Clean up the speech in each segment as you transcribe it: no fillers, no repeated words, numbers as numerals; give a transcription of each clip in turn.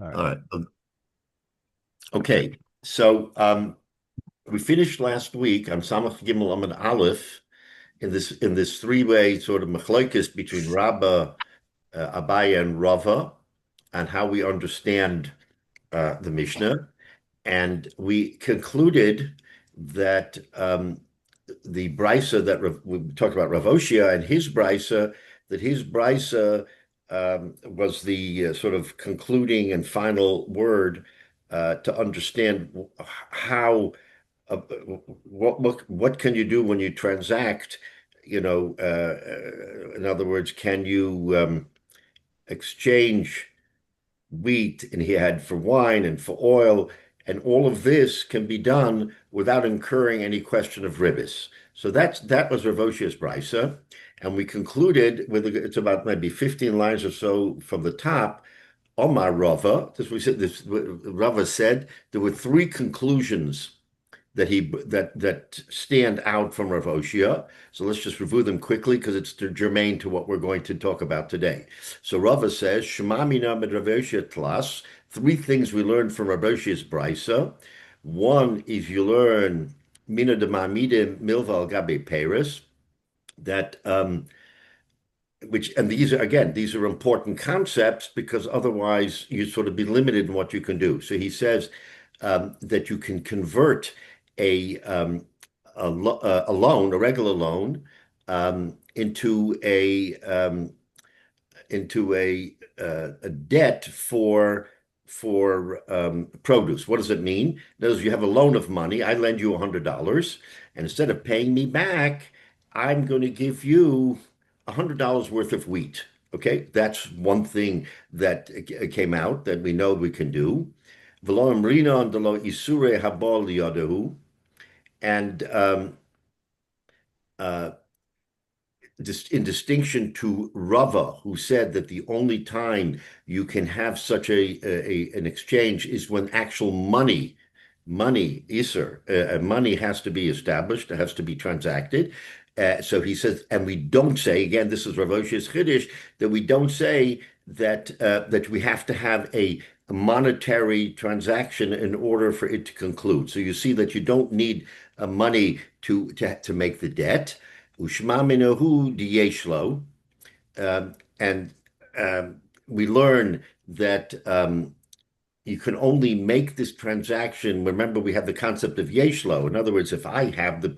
All right. All right. Okay. So we finished last week on Samach Gimel Amud Aleph in this three-way sort of machlokes between Rabbah, Abaya, and Rava, and how we understand the Mishnah. And we concluded that the brisa that we talked about Rav Oshia and his brisa, that his brisa was the sort of concluding and final word to understand how what can you do when you transact, in other words, can you exchange wheat and he had for wine and for oil, and all of this can be done without incurring any question of ribis. So that was Rav Oshia's brisa, and we concluded with it's about maybe 15 lines or so from the top. Omar Rava, this Rava said there were three conclusions that stand out from Rav Oshia. So let's just review them quickly because it's germane to what we're going to talk about today. So Rava says, Shema mina med Rav Oshia tlas, three things we learned from Rav Oshia's brisa. One is you learn mina de ma'amide milva al gabe peres, that which and these are important concepts because otherwise you sort of be limited in what you can do. So he says that you can convert a loan, a regular loan, into a debt for produce. What does it mean? In other words, you have a loan of money. I lend you $100, and instead of paying me back, I'm going to give you $100 worth of wheat. Okay, that's one thing that came out that we know we can do. V'lo amrina andalo isure habal liyadahu, and uh, in distinction to Rava, who said that the only time you can have such an exchange is when actual money iser, money has to be established, it has to be transacted. So he says, and we don't say, again, this is Rav Oshia's Chiddush, that we don't say that we have to have a monetary transaction in order for it to conclude. So you see that you don't need money to make the debt. Ushma minahu diyeshlo, and we learn that you can only make this transaction. Remember, we have the concept of yeshlo. In other words, if I have the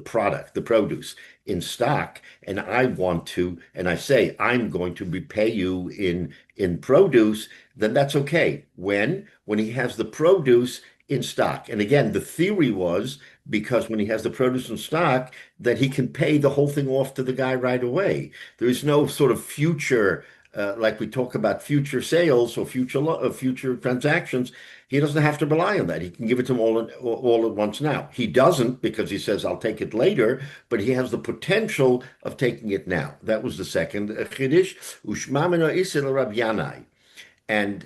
product, the produce in stock, and I want to, and I say I'm going to repay you in produce, then that's okay. When he has the produce in stock, and again, the theory was because when he has the produce in stock, that he can pay the whole thing off to the guy right away. There is no sort of future like we talk about future sales or future transactions, he doesn't have to rely on that. He can give it to him all at once now. He doesn't because he says, I'll take it later, but he has the potential of taking it now. That was the second chiddush. Ushmamina isil Rabbi Yanai. And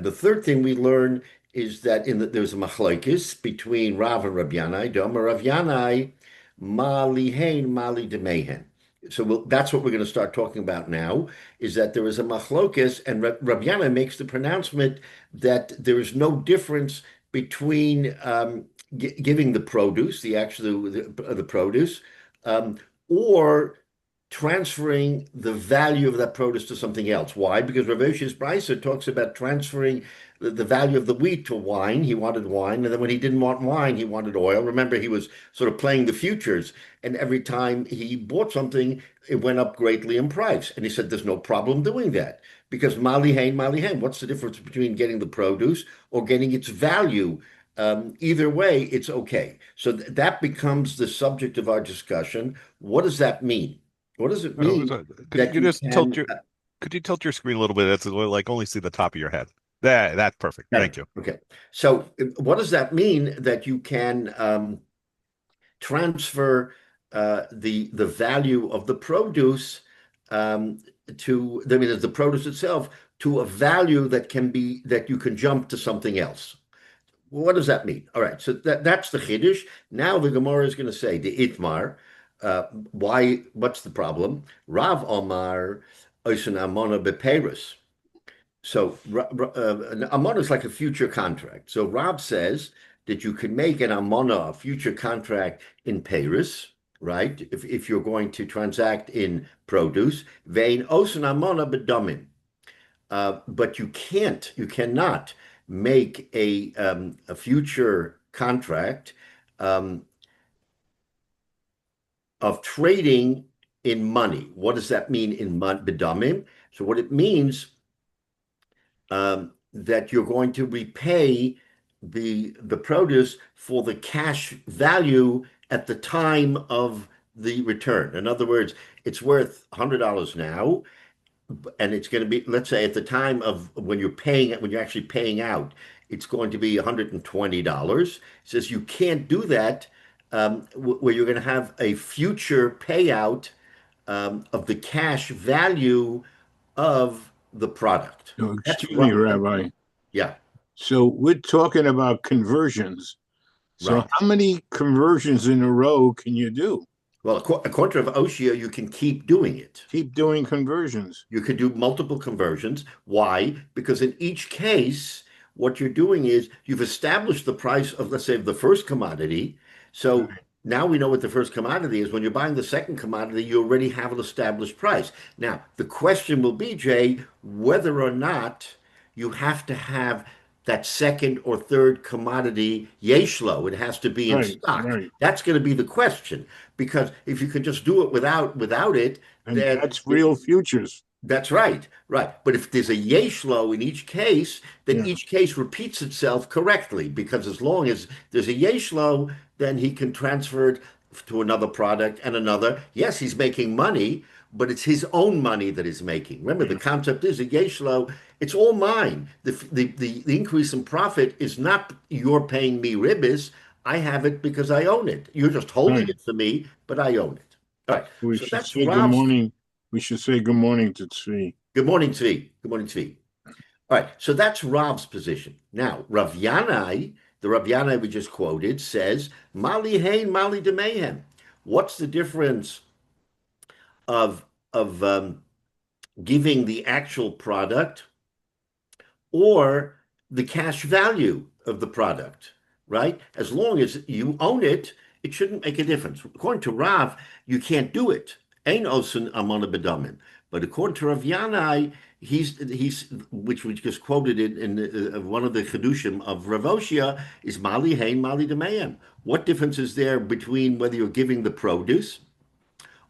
the third thing we learn is that there's a machlokes between Rav and Rabbi Yanai. Doma Rabbi Yanai, ma lihein, ma li demehen. So that's what we're going to start talking about now, is that there is a machlokes, and Rabbi Yana makes the pronouncement that there is no difference between giving the produce, the produce, or transferring the value of that produce to something else. Why? Because Rav Oshia's brisa talks about transferring the value of the wheat to wine. He wanted wine, and then when he didn't want wine, he wanted oil. Remember, he was sort of playing the futures, and every time he bought something, it went up greatly in price. And he said, "There's no problem doing that because mali hain, mali hain. What's the difference between getting the produce or getting its value?" Either way, it's okay. So that becomes the subject of our discussion. What does that mean? What does it Oh, mean so could that you you just tilt can? your could you tilt your screen a little bit? That's like only see the top of your head. That's perfect. Yeah, Thank you. okay. So, what does that mean that you can transfer the value of the produce um, I mean, the produce itself to a value that you can jump to something else? What does that mean? All right, so that's the chiddush. Now the Gemara is going to say the itmar. Why? What's the problem? Rav Omar Oisin Amona Beperus. So an amana is like a future contract. So Rob says that you can make an amana, a future contract in Paris, right? If you're going to transact in produce, vein osen amana bedamin. But you cannot make a future contract um, of trading in money. What does that mean in bedamim? So what it means that you're going to repay the produce for the cash value at the time of the return. In other words, it's worth $100 now, and it's going to be, let's say, at the time of when you're paying it, when you're actually paying out, it's going to be $120. It says you can't do that where you're going to have a future payout of the cash value of the product. Oh, That's excuse me, right. Rabbi. Yeah, So we're talking about conversions. So right. how many conversions in a row can you do? Well, according to Oshia, you can keep doing it. Keep doing conversions. You could do multiple conversions. Why? Because in each case, what you're doing is you've established the price of, let's say, the first commodity. So Right. now we know what the first commodity is. When you're buying the second commodity, you already have an established price. Now, the question will be, Jay, whether or not you have to have that second or third commodity yeshlo. It has to be in Right, stock. right. That's going to be the question. Because if you could just do it without it, And then that's real futures. that's right, right. But if there's a yeshlo in each case, then Yeah, each case repeats itself correctly because as long as there's a yeshlo, then he can transfer it to another product and another. Yes, he's making money, but it's his own money that he's making. Remember, the yeah, concept is a yeshlo, it's all mine. The increase in profit is not you're paying me ribbis. I have it because I own it. You're just holding right. it for me, but I own it. All right. We So should that's say good Rob's. morning. We should say good morning to Tzvi. Good morning, Tzvi. Good morning, Tzvi. All right, so that's Rav's position. Now, Rav Yanai, the Rav Yanai we just quoted, says, Mali hein, Mali de mayhem. What's the difference of of giving the actual product or the cash value of the product, right? As long as you own it, it shouldn't make a difference. According to Rav, you can't do it. Ein osun amona bedamin. But according to Rav Yanai, he's which we just quoted in one of the chedushim of Rav Oshia is mali hein mali demayim. What difference is there between whether you're giving the produce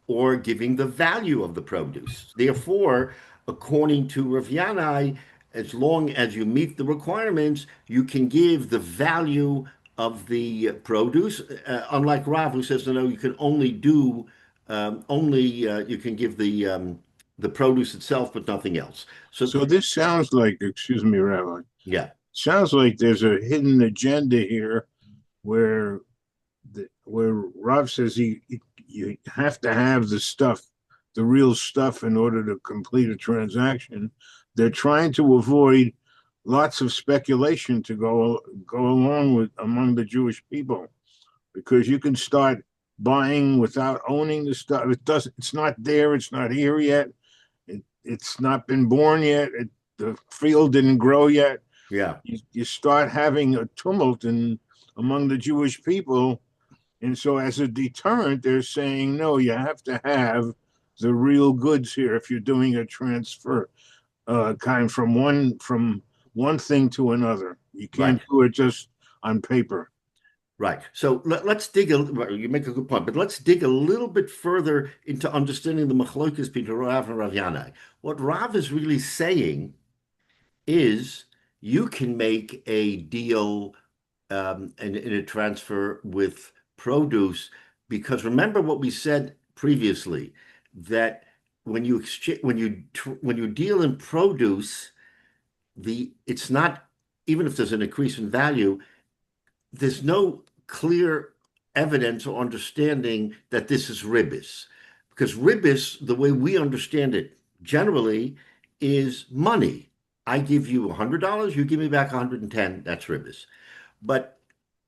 or giving the value of the produce? Therefore, according to Rav Yanai, as long as you meet the requirements, you can give the value of the produce. Unlike Rav, who says no, you can only do only you can give the produce itself, but nothing else. So So this sounds like, excuse me, Rabbi, yeah, sounds like there's a hidden agenda here where where Rob says you have to have the stuff, the real stuff, in order to complete a transaction. They're trying to avoid lots of speculation to go along with among the Jewish people because you can start buying without owning the stuff. It doesn't. It's not there. It's not here yet. It's not been born yet. The field didn't grow yet. yeah. You start having a tumult among the Jewish people, and so, as a deterrent, they're saying, no, you have to have the real goods here if you're doing a transfer, kind from one thing to another. You Right. can't do it just on paper. Right. So let's dig well, you make a good point, but let's dig a little bit further into understanding the machlokas between Rav and Rav Yanai. What Rav is really saying is you can make a deal in a transfer with produce because remember what we said previously that when you exchange when you deal in produce, it's not even if there's an increase in value, there's no clear evidence or understanding that this is ribis. Because ribis, the way we understand it generally, is money. I give you $100, you give me back 110, that's ribis. But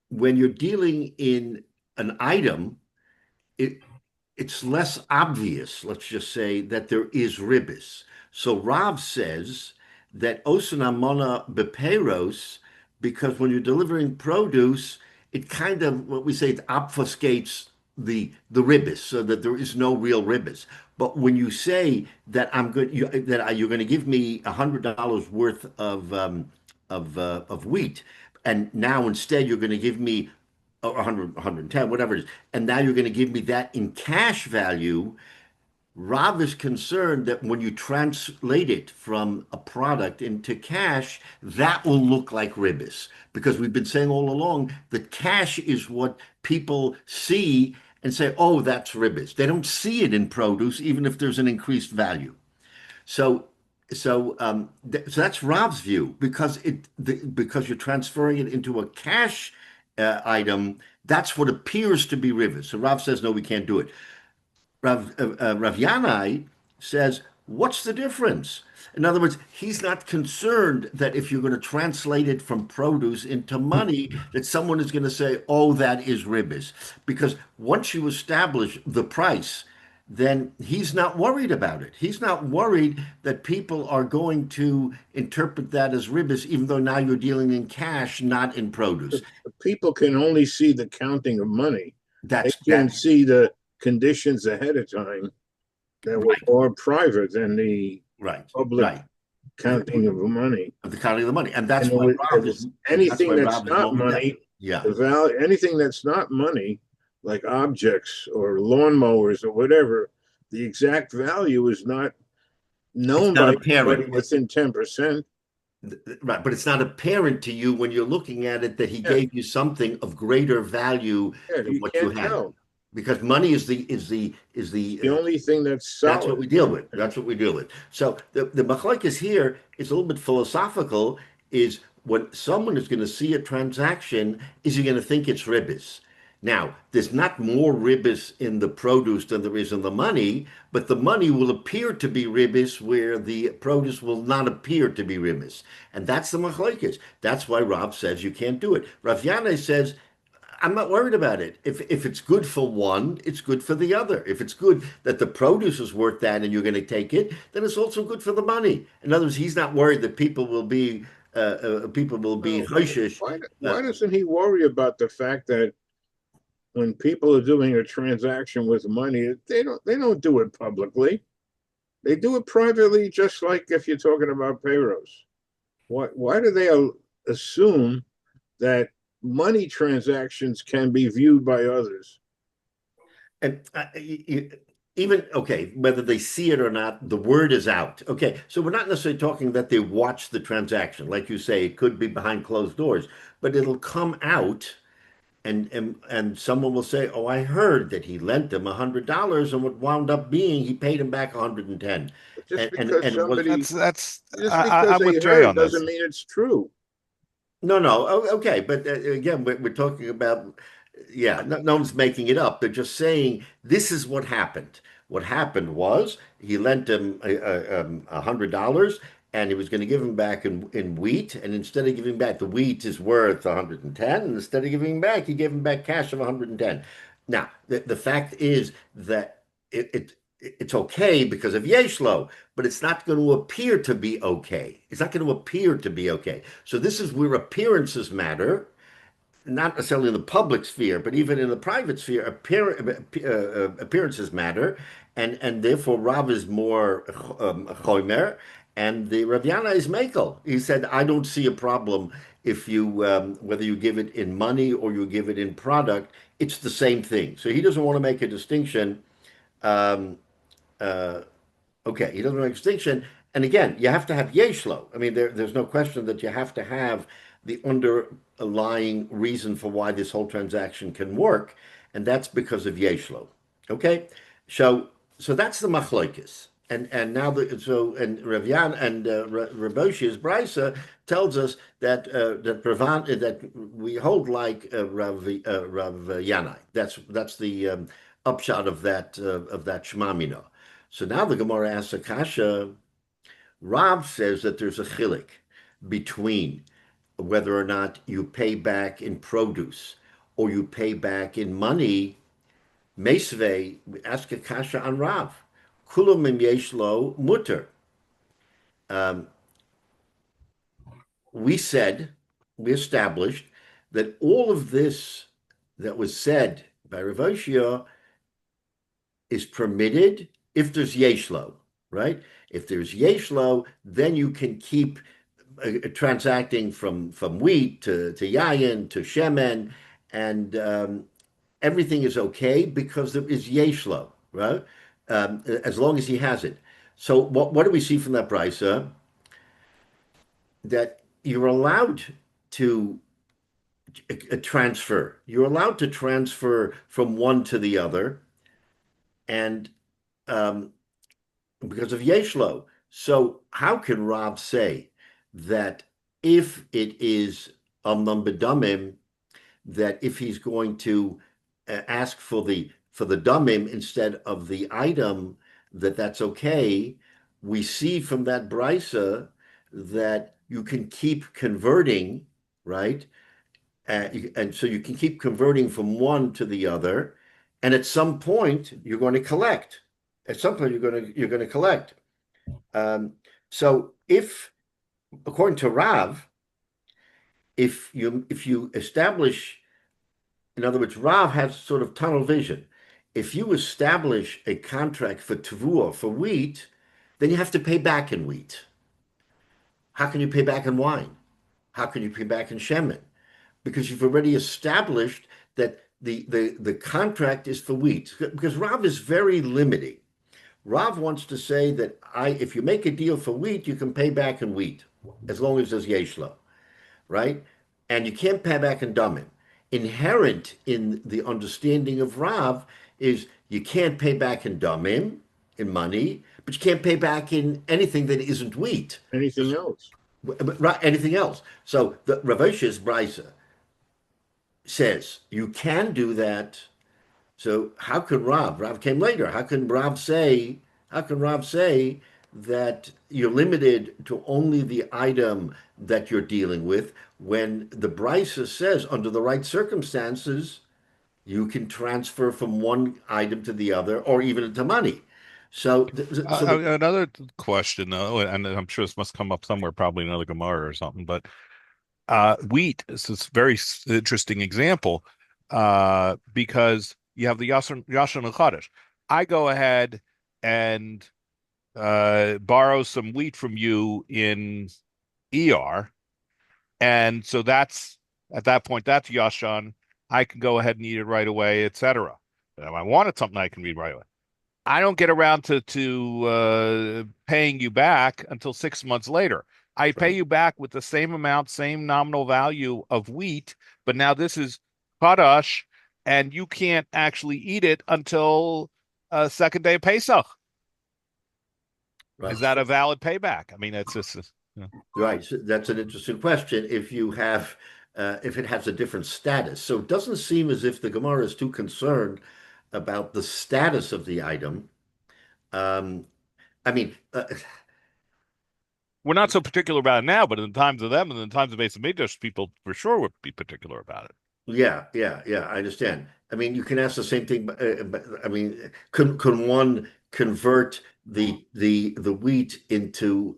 when you're dealing in an item, it it's less obvious, let's just say, that there is ribis. So Rav says that osanamona beperos, because when you're delivering produce, it kind of what we say it obfuscates the ribbis, so that there is no real ribbis. But when you say that you're going to give me $100 worth of wheat, and now instead you're going to give me 100, 110, whatever it is, and now you're going to give me that in cash value. Rav is concerned that when you translate it from a product into cash, that will look like ribbis. Because we've been saying all along that cash is what people see and say, oh, that's ribbis. They don't see it in produce, even if there's an increased value. So, so that's Rav's view because because you're transferring it into a cash item. That's what appears to be ribbis. So Rav says, no, we can't do it. Rav Yanai says, what's the difference? In other words, he's not concerned that if you're going to translate it from produce into money, that someone is going to say, oh, that is ribbis. Because once you establish the price, then he's not worried about it. He's not worried that people are going to interpret that as ribbis, even though now you're dealing in cash, not in produce. People can only see the counting of money. They That's can that see the conditions ahead of time that were right, more private than the right, public right. counting of money. Of the counting of the money, and And that's anything why that's Rob is not mowing down. money, Yeah, the value, anything that's not money, like objects or lawnmowers or whatever, the exact value is not it's known not by apparent. anybody within 10%. Right, but it's not apparent to you when you're looking at it that he Yeah, gave you something of greater value yeah, than you what you can't had, tell. because money is the The only thing that's that's what solid. we deal with. That's what we deal with. So the machlokes here is a little bit philosophical. Is when someone is going to see a transaction, is he going to think it's ribbis? Now, there's not more ribbis in the produce than there is in the money, but the money will appear to be ribbis where the produce will not appear to be ribbis. And that's the machlokes. That's why Rav says you can't do it. Rav Yanai says I'm not worried about it. If it's good for one, it's good for the other. If it's good that the produce is worth that and you're going to take it, then it's also good for the money. In other words, he's not worried that people will be Well, choishish. why doesn't he worry about the fact that when people are doing a transaction with money, they don't do it publicly. They do it privately, just like if you're talking about payros. Why do they assume that money transactions can be viewed by others? And even okay, whether they see it or not, the word is out. Okay, so we're not necessarily talking that they watch the transaction, like you say, it could be behind closed doors, but it'll come out. And someone will say, "Oh, I heard that he lent him $100, and what wound up being he paid him back 110." Just And because it was somebody, That's just because I'm they with Jay heard on doesn't this. mean it's true. no, okay, but again, we're talking about, yeah, no one's making it up. They're just saying this is what happened. What happened was he lent him $100, and he was going to give him back in wheat, and instead of giving back the wheat is worth 110, and instead of giving back, he gave him back cash of 110. Now, the fact is that it's okay because of Yeshlo, but it's not going to appear to be okay. It's not going to appear to be okay. So this is where appearances matter, not necessarily in the public sphere, but even in the private sphere, appearances matter, and therefore Rav is more choimer, and the Rav Yana is mekel. He said, I don't see a problem if you whether you give it in money or you give it in product, it's the same thing. So he doesn't want to make a distinction. Um, uh, Okay, he doesn't make a distinction. And again, you have to have yeshlo. I mean, there's no question that you have to have the underlying reason for why this whole transaction can work, and that's because of yeshlo. Okay, so that's the machlokes. And now and Rav Yan and Rav Moshe's Brisa tells us that we hold like Rav Yanai. That's the upshot of that Shema Mino. So now the Gemara asks Akasha, Rav says that there's a chilik between whether or not you pay back in produce or you pay back in money. Mesve, ask Akasha on Rav. Kulum im yesh lo mutter. we established that all of this that was said by Rav Hyatt is permitted if there's yeshlo, right? If there's yeshlo, then you can keep transacting from wheat to yayin to shemen, and everything is okay because there is yeshlo, right? As long as he has it. So what do we see from that brisa? That you're allowed to transfer. You're allowed to transfer from one to the other, and um, because of Yeshlo. So how can Rob say that if it is bedamim, that if he's going to ask for the damim instead of the item, that's okay? We see from that brisa that you can keep converting, right? And so you can keep converting from one to the other, and at some point you're going to collect. At some point you're going to collect. So if, according to Rav, if you establish, in other words, Rav has sort of tunnel vision. If you establish a contract for tavua for wheat, then you have to pay back in wheat. How can you pay back in wine? How can you pay back in shemen? Because you've already established that the contract is for wheat. Because Rav is very limiting. Rav wants to say that if you make a deal for wheat, you can pay back in wheat as long as there's yeshlo, right? And you can't pay back in damim. Inherent in the understanding of Rav is you can't pay back in damim, in money, but you can't pay back in anything that isn't wheat. Anything else? Right, anything else. So the Rav Hyatt's brisa says you can do that. So how could Rav came later? How can Rav say that you're limited to only the item that you're dealing with when the brisa says under the right circumstances you can transfer from one item to the other or even into money. So, Another question, though, and I'm sure this must come up somewhere, probably in another Gemara or something, but wheat is this very interesting example because you have the Yashon and Chodesh. I go ahead and borrow some wheat from you in ER, and so that's at that point that's Yashon. I can go ahead and eat it right away, etc. But if I wanted something, I can eat right away. I don't get around to paying you back until 6 months later. I pay you back with the same amount, same nominal value of wheat, but now this is Kadash, and you can't actually eat it until second day of Pesach. right. Is that a valid payback? I mean, it's just Right. So that's an interesting question. If it has a different status. So it doesn't seem as if the Gemara is too concerned about the status of the item. Um, I mean, we're not so particular about it now, but in the times of them and in the times of Beis Hamikdash, people for sure would be particular about it. yeah, I understand. I mean, you can ask the same thing. But I mean, can one convert the wheat into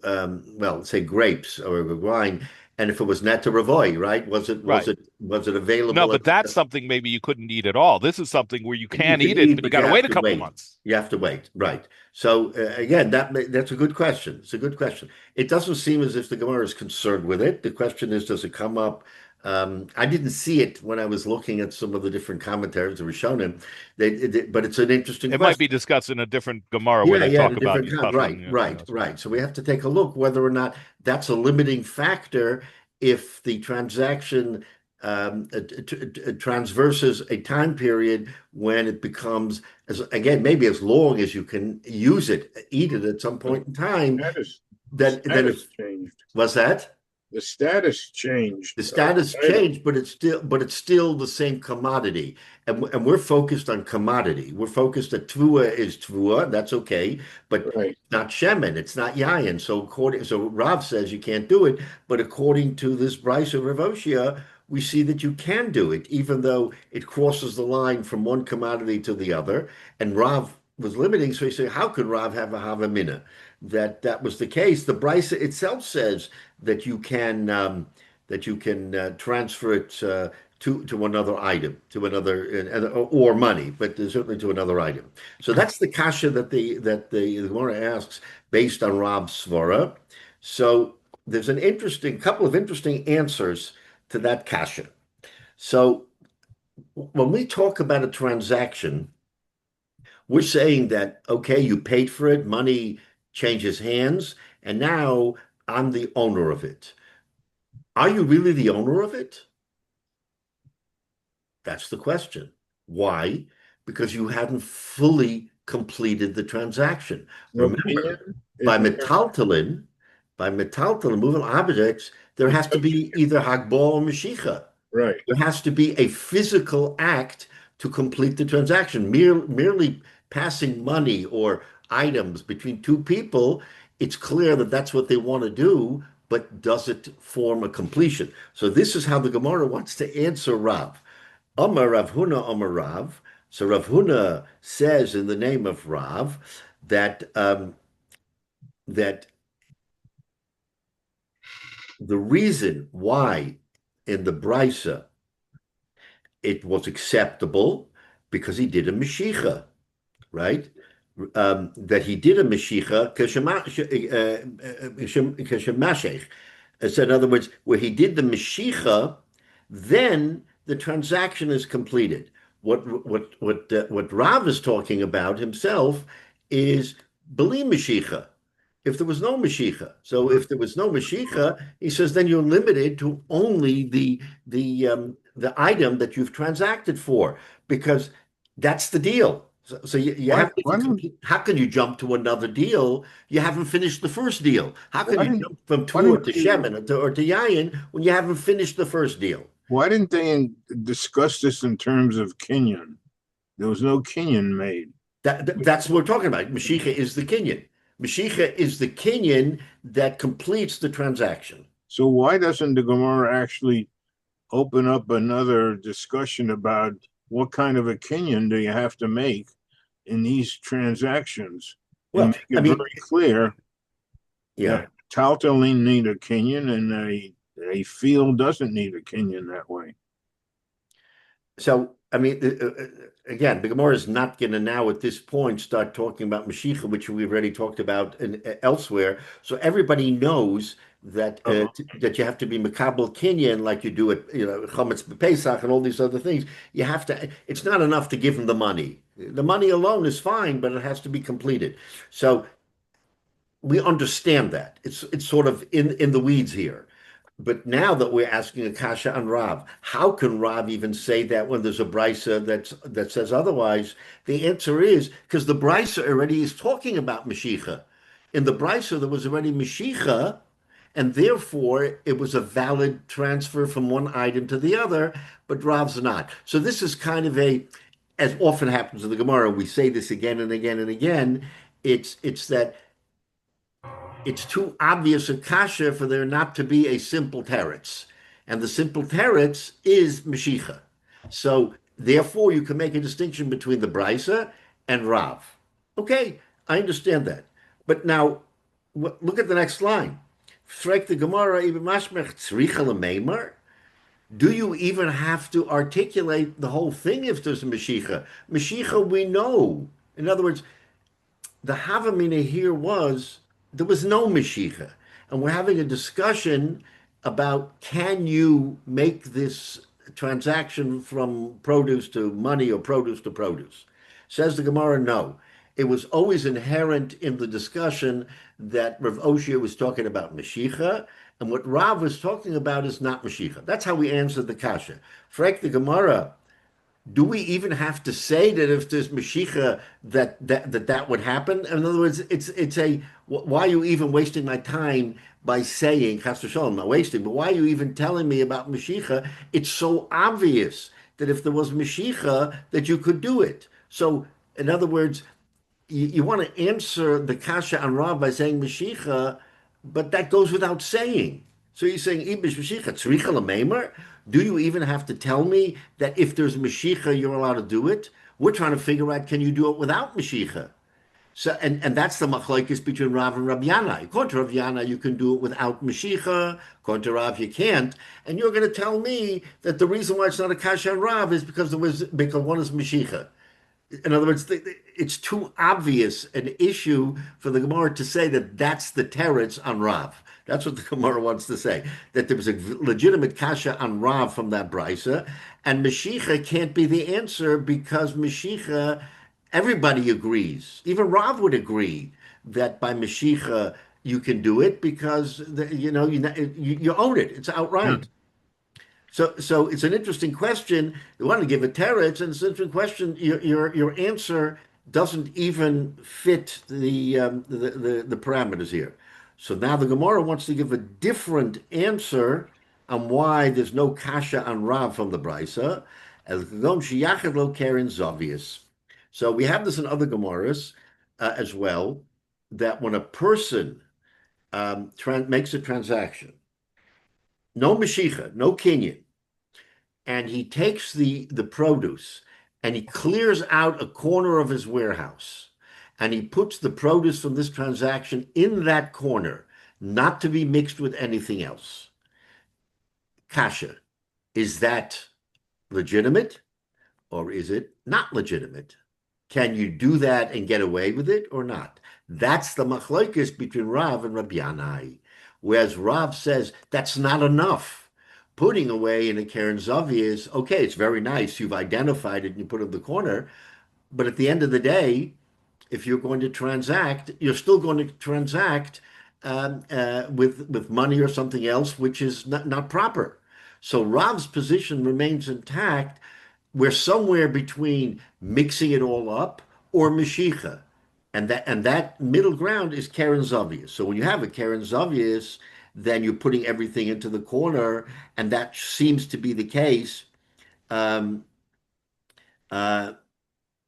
well, say grapes or wine? And if it was netta ravoy, right? Right. Was it available? No, but that's something maybe you couldn't eat at all. This is something where you you can can eat it, eat, but you but got you to have wait a to couple wait. months. You have to wait, right? So again, that's a good question. It's a good question. It doesn't seem as if the Gemara is concerned with it. The question is, does it come up? I didn't see it when I was looking at some of the different commentaries that were shown in. But it's an interesting It might be question. discussed in a different Gemara where Yeah, they yeah, talk the about different kind. Right, Yitachon. right, right. So we have to take a look whether or not that's a limiting factor if the transaction transverses a time period when it becomes, as again, maybe as long as you can use it, eat it at some point in time. Status, Then status it's changed. what's that? The status changed. The status changed, but it's still the same commodity, and we're focused on commodity. We're focused that tvua is tvua, that's okay, but Right. not shemen, it's not yayin. So Rav says you can't do it, but according to this Brisa Ravoshia, we see that you can do it, even though it crosses the line from one commodity to the other. And Rav was limiting, so he said, how could Rav have a havamina? That was the case. The Brisa itself says that you can transfer it to another item, to another or money, but certainly to another item. So that's the kasha that the Gemara asks based on Rab's svara. So there's an interesting couple of interesting answers to that kasha. So when we talk about a transaction, we're saying that, okay, you paid for it, money changes hands, and now I'm the owner of it. Are you really the owner of it? That's the question. Why? Because you hadn't fully completed the transaction. Your Remember, opinion by is metaltalin, moving objects, there has to be either hagbah or meshicha. right. There has to be a physical act to complete the transaction. Merely passing money or items between two people, it's clear that that's what they want to do, but does it form a completion? So this is how the Gemara wants to answer Rav. Amar Rav Huna Amar Rav. So Rav Huna says in the name of Rav that the reason why in the Brisa it was acceptable because he did a Meshicha, right? That he did a Meshicha Keshemashech. So in other words, where he did the Meshicha, then the transaction is completed. What Rav is talking about himself is Beli Meshicha. If there was no Mashiach. So if there was no Mashiach, he says, then you're limited to only the item that you've transacted for, because that's the deal. So you Why, have why to don't complete, how can you jump to another deal? You haven't finished the first deal. How can why you didn't jump from why Tur didn't to they Shemin or to Yayin when you haven't finished the first deal? why didn't they discuss this in terms of Kenyan? There was no Kenyan made. That's what we're talking about. Mashiach is the Kenyan. Mashiach is the Kenyan that completes the transaction. So why doesn't the Gemara actually open up another discussion about what kind of a Kenyan do you have to make in these transactions and Well, make I it mean, very clear yeah. that Taltalin need a Kenyan and a field doesn't need a Kenyan that way. So, I mean, again, the Gemara is not going to now at this point start talking about Mashiach, which we've already talked about elsewhere. So everybody knows that Uh-huh. that you have to be Makabel Kinyan like you do at Chometz Pesach and all these other things. You have to. It's not enough to give them the money. The money alone is fine, but it has to be completed. So we understand that. It's sort of in the weeds here. But now that we're asking Akasha and Rav, how can Rav even say that when there's a brisa that says otherwise? The answer is because the brisa already is talking about Mashiach. In the brisa, there was already Mashiach, and therefore it was a valid transfer from one item to the other, but Rav's not. So this is kind of as often happens in the Gemara, we say this again and again and again. It's that it's too obvious a kasha for there not to be a simple teretz. And the simple teretz is Mashiach. So therefore you can make a distinction between the Brisa and Rav. Okay, I understand that. But now look at the next line. Frek the Gemara even mashmech tzricha l'meimar. Do you even have to articulate the whole thing if there's a Mashiach? Mashiach we know. In other words, the Havamina here was there was no Mashiach. And we're having a discussion about can you make this transaction from produce to money or produce to produce? Says the Gemara, no. It was always inherent in the discussion that Rav Oshia was talking about Mashiach, and what Rav was talking about is not Mashiach. That's how we answered the Kasha. Frek the Gemara, do we even have to say that if there's Mashiach that would happen? In other words, it's a why are you even wasting my time by saying Chas v'shalom? I'm not wasting, but why are you even telling me about Mashiach? It's so obvious that if there was Mashiach that you could do it. So, in other words, you want to answer the kasha on Rav by saying Mashiach, but that goes without saying. So you're saying Ibish Mashiach, Tzricha L'Meimer? Do you even have to tell me that if there's Mashiach, you're allowed to do it? We're trying to figure out, can you do it without Mashiach? So, and that's the machlokes between Rav and Rabbi Yana. According to Rabbi Yana, you can do it without Mashiach. According to Rav, you can't. And you're going to tell me that the reason why it's not a kasha on Rav is because one is Mashiach. In other words, it's too obvious an issue for the Gemara to say that that's the teretz on Rav. That's what the Gemara wants to say, that there was a legitimate kasha on Rav from that brisa, and Mashiach can't be the answer because Mashiach, everybody agrees. Even Rav would agree that by Mashiach you can do it because you own it. It's Yeah. outright. So it's an interesting question. They want to give a teretz, and it's an interesting question. Your answer doesn't even fit the parameters here. So now the Gemara wants to give a different answer on why there's no kasha on Rav from the Brisa, as Gom Shiyachad Lo Keren Zavius. So we have this in other Gemaras as well, that when a person makes a transaction, no Mashiach, no Kinyan, and he takes the produce and he clears out a corner of his warehouse and he puts the produce from this transaction in that corner, not to be mixed with anything else. Kasha, is that legitimate or is it not legitimate? Can you do that and get away with it or not? That's the machlokes between Rav and Rabbi Yanai. Whereas Rav says that's not enough. Putting away in a Karen Zavi is okay, it's very nice. You've identified it and you put it in the corner. But at the end of the day, if you're going to transact, you're still going to transact with money or something else, which is not proper. So Rav's position remains intact. We're somewhere between mixing it all up or Mashicha. And that middle ground is Karen Zavius. So when you have a Karen Zavius, then you're putting everything into the corner, and that seems to be the case. Um, uh,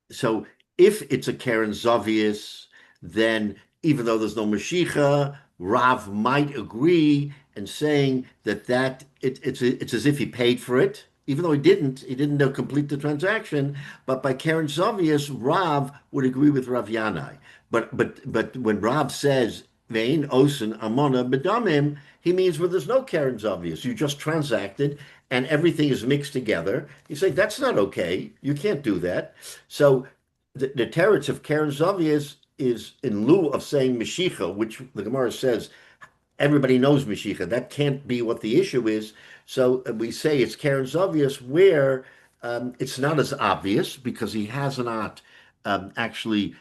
so if it's a Karen Zavius, then even though there's no Mashiach, Rav might agree and saying it's as if he paid for it, even though he didn't complete the transaction. But by Karen Zavius, Rav would agree with Rav Yanai. But when Rav says Vein Osen Amona Bedamim, he means where there's no Karen Zavius. You just transacted and everything is mixed together. You say that's not okay. You can't do that. So the teretz of Karen Zavius is in lieu of saying Mashiach, which the Gemara says everybody knows Mashiach. That can't be what the issue is. So we say it's Karen Zavius where it's not as obvious because he has not actually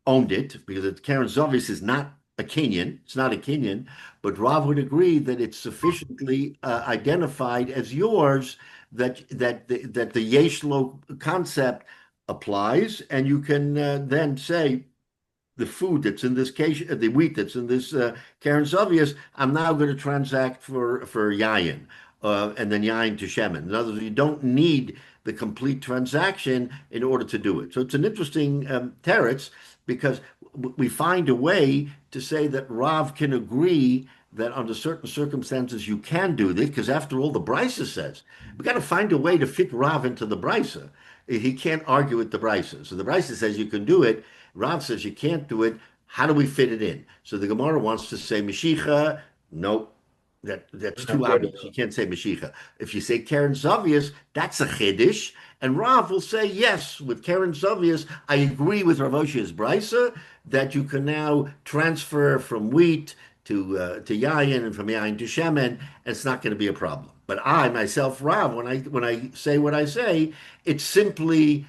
owned it, because Karen Zavius is not a Kenyan. It's not a Kenyan, but Rav would agree that it's sufficiently identified as yours that the Yesh Lo concept applies, and you can then say the food that's in this case, the wheat that's in this Karen Zavius, I'm now going to transact for Yayin, and then Yayin to Shemin. In other words, you don't need the complete transaction in order to do it. So it's an interesting teretz because we find a way to say that Rav can agree that under certain circumstances you can do this, because after all, the Brisa says we got to find a way to fit Rav into the Brisa. He can't argue with the Brisa. So the Brisa says you can do it. Rav says you can't do it. How do we fit it in? So the Gemara wants to say Mashiach. Nope. That's too obvious. You can't say Mashiach. If you say Karen Zavius, that's a chiddush. And Rav will say, yes, with Karen Zavius, I agree with Rav Oshi's Brisa that you can now transfer from wheat to yayin and from yayin to shemen, and it's not going to be a problem. But I myself, Rav, when I say what I say, it's simply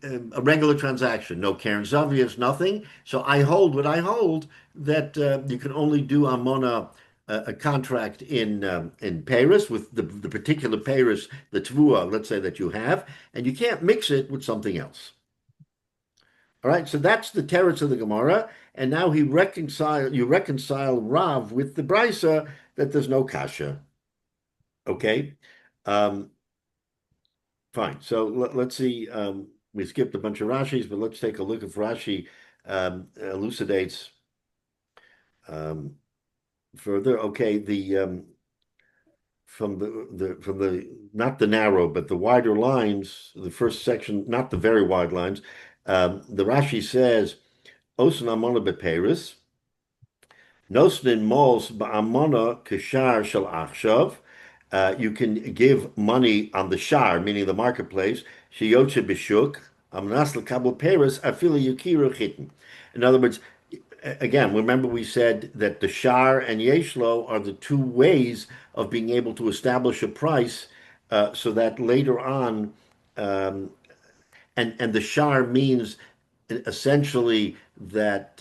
a regular transaction. No Karen Zavius, nothing. So I hold what I hold, that you can only do Amona a contract in Paris with the particular Paris, the Tvua, let's say, that you have, and you can't mix it with something else. All right, so that's the teretz of the Gemara, and now you reconcile Rav with the Brisa that there's no kasha. Okay, um, fine. So let's see. We skipped a bunch of Rashis, but let's take a look if Rashi elucidates further. Okay, from the not the narrow but the wider lines, the first section, not the very wide lines. The Rashi says, Osan amona beperis, nosnin mols ba'amona kishar shel achshav. You can give money on the shar, meaning the marketplace. Sheyotze b'shuk, amnas l'kabel peris, afilu yukiru chitin. In other words, again, remember we said that the shar and yeshlo are the two ways of being able to establish a price, so that later on, um, and the shar means essentially that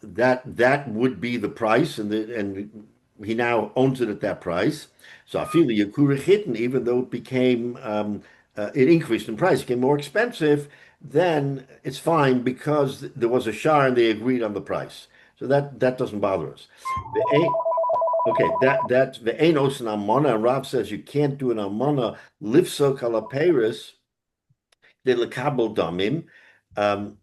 that would be the price, and he now owns it at that price. So I feel the yakura hitten, even though it became it increased in price, became more expensive, then it's fine because there was a shar and they agreed on the price. So that doesn't bother us. Okay, that the ein osin amona. Rav says you can't do an amona lifso kalaperis de lekabel damim. Um,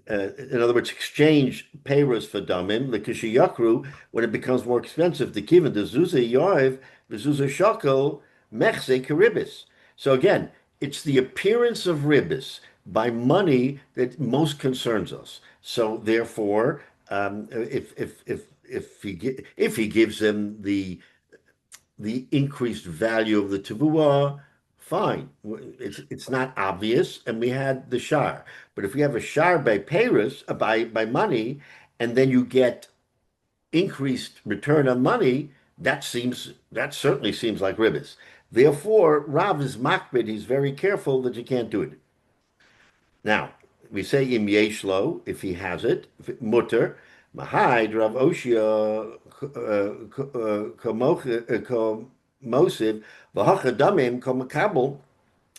in other words, exchange payers for damim, the kishiyakru, when it becomes more expensive, the kiven, the zuzah yoiv, the zuzah shakel, mechse karibis. So again, it's the appearance of ribis by money that most concerns us. So therefore, if he gives them the increased value of the tavua, fine. It's not obvious, and we had the shar. But if we have a shar by payers, by money, and then you get increased return on money, that certainly seems like ribbis. Therefore, Rav is makbid. He's very careful that you can't do it. Now, we say im yeshlo, if he has it, mutter, mahid Rav Oshia komosiv v'hachadamim komakabel,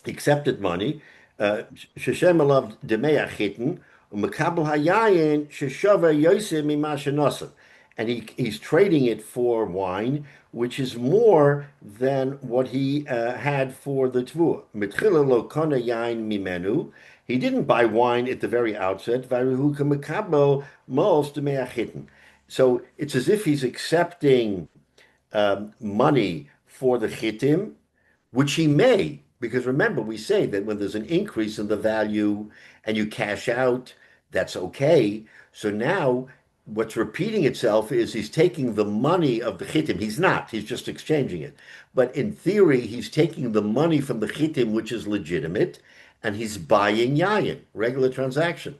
accepted money, sheshem alav demei achitten, umakabel hayayin sheshava yosem mimashenosav. And he's trading it for wine, which is more than what he had for the tvua. Mitchila lo kona yain mimenu. He didn't buy wine at the very outset. So it's as if he's accepting money for the chitim, which he may, because remember, we say that when there's an increase in the value and you cash out, that's okay. So now what's repeating itself is he's taking the money of the chitim. He's not, he's just exchanging it. But in theory, he's taking the money from the chitim, which is legitimate, and he's buying yayin, regular transaction.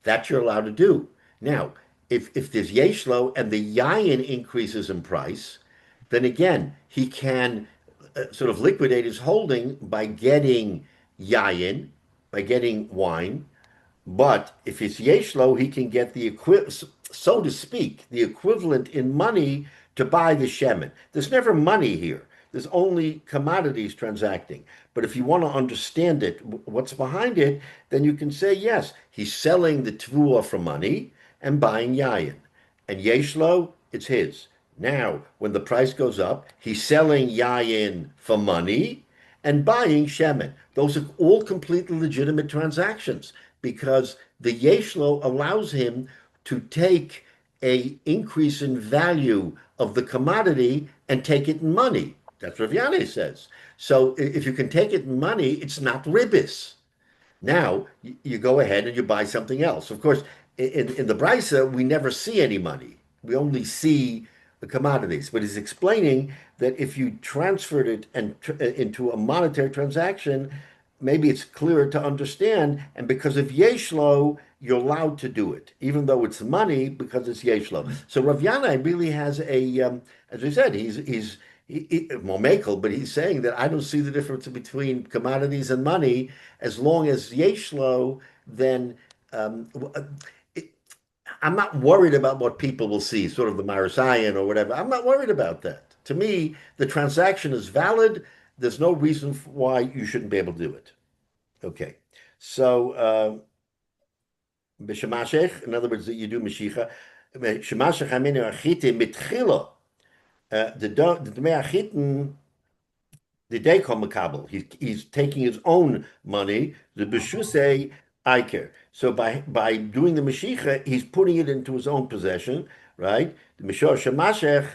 That you're allowed to do. Now, if there's yeshlo and the yayin increases in price, then again, he can sort of liquidate his holding by getting yayin, by getting wine. But if it's yeshlo, he can get the equivalent, so to speak, the equivalent in money to buy the shemen. There's never money here. There's only commodities transacting. But if you want to understand it, what's behind it, then you can say, yes, he's selling the tvua for money and buying yayin. And yeshlo, it's his. Now, when the price goes up, he's selling yayin for money and buying shemen. Those are all completely legitimate transactions because the yeshlo allows him to take a increase in value of the commodity and take it in money. That's what Rav says. So if you can take it in money, it's not ribis. Now you go ahead and you buy something else. Of course, in the Brisa, we never see any money. We only see the commodities. But he's explaining that if you transferred it into a monetary transaction, maybe it's clearer to understand. And because of yeshlo, you're allowed to do it, even though it's money, because it's yeshlo. So Rav Yanai really has as we said, he's Momekel, but he's saying that I don't see the difference between commodities and money as long as yeshlo, then I'm not worried about what people will see, sort of the Marasayan or whatever. I'm not worried about that. To me, the transaction is valid. There's no reason why you shouldn't be able to do it. Okay. So, b'shemashech, in other words, that you do Mashiach, shemashech haminu achite mitchila, the dmei achiten, the day called makabel. He's taking his own money, the b'shusei Iker. So by doing the Mashiach, he's putting it into his own possession, right? The Mishor Shemashech,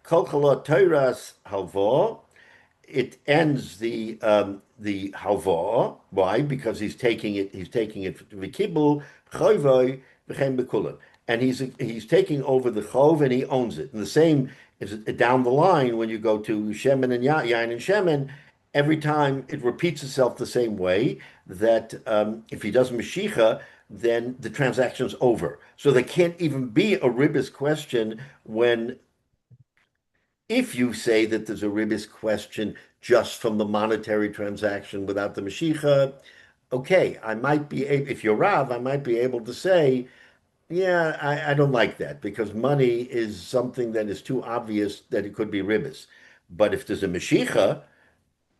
Kol Chalot Teiras Halvo, it ends the halva. Why? Because he's taking it v'kibul choivoi v'chem bekulim, and he's taking over the chov and he owns it. And the same is down the line when you go to shemen and yain and shemen. Every time it repeats itself the same way that if he does Mashicha, then the transaction's over. So there can't even be a ribis question when if you say that there's a ribis question just from the monetary transaction without the Mashicha, okay, I might be able, if you're Rav, I might be able to say, yeah, I don't like that because money is something that is too obvious that it could be ribis. But if there's a Mashicha,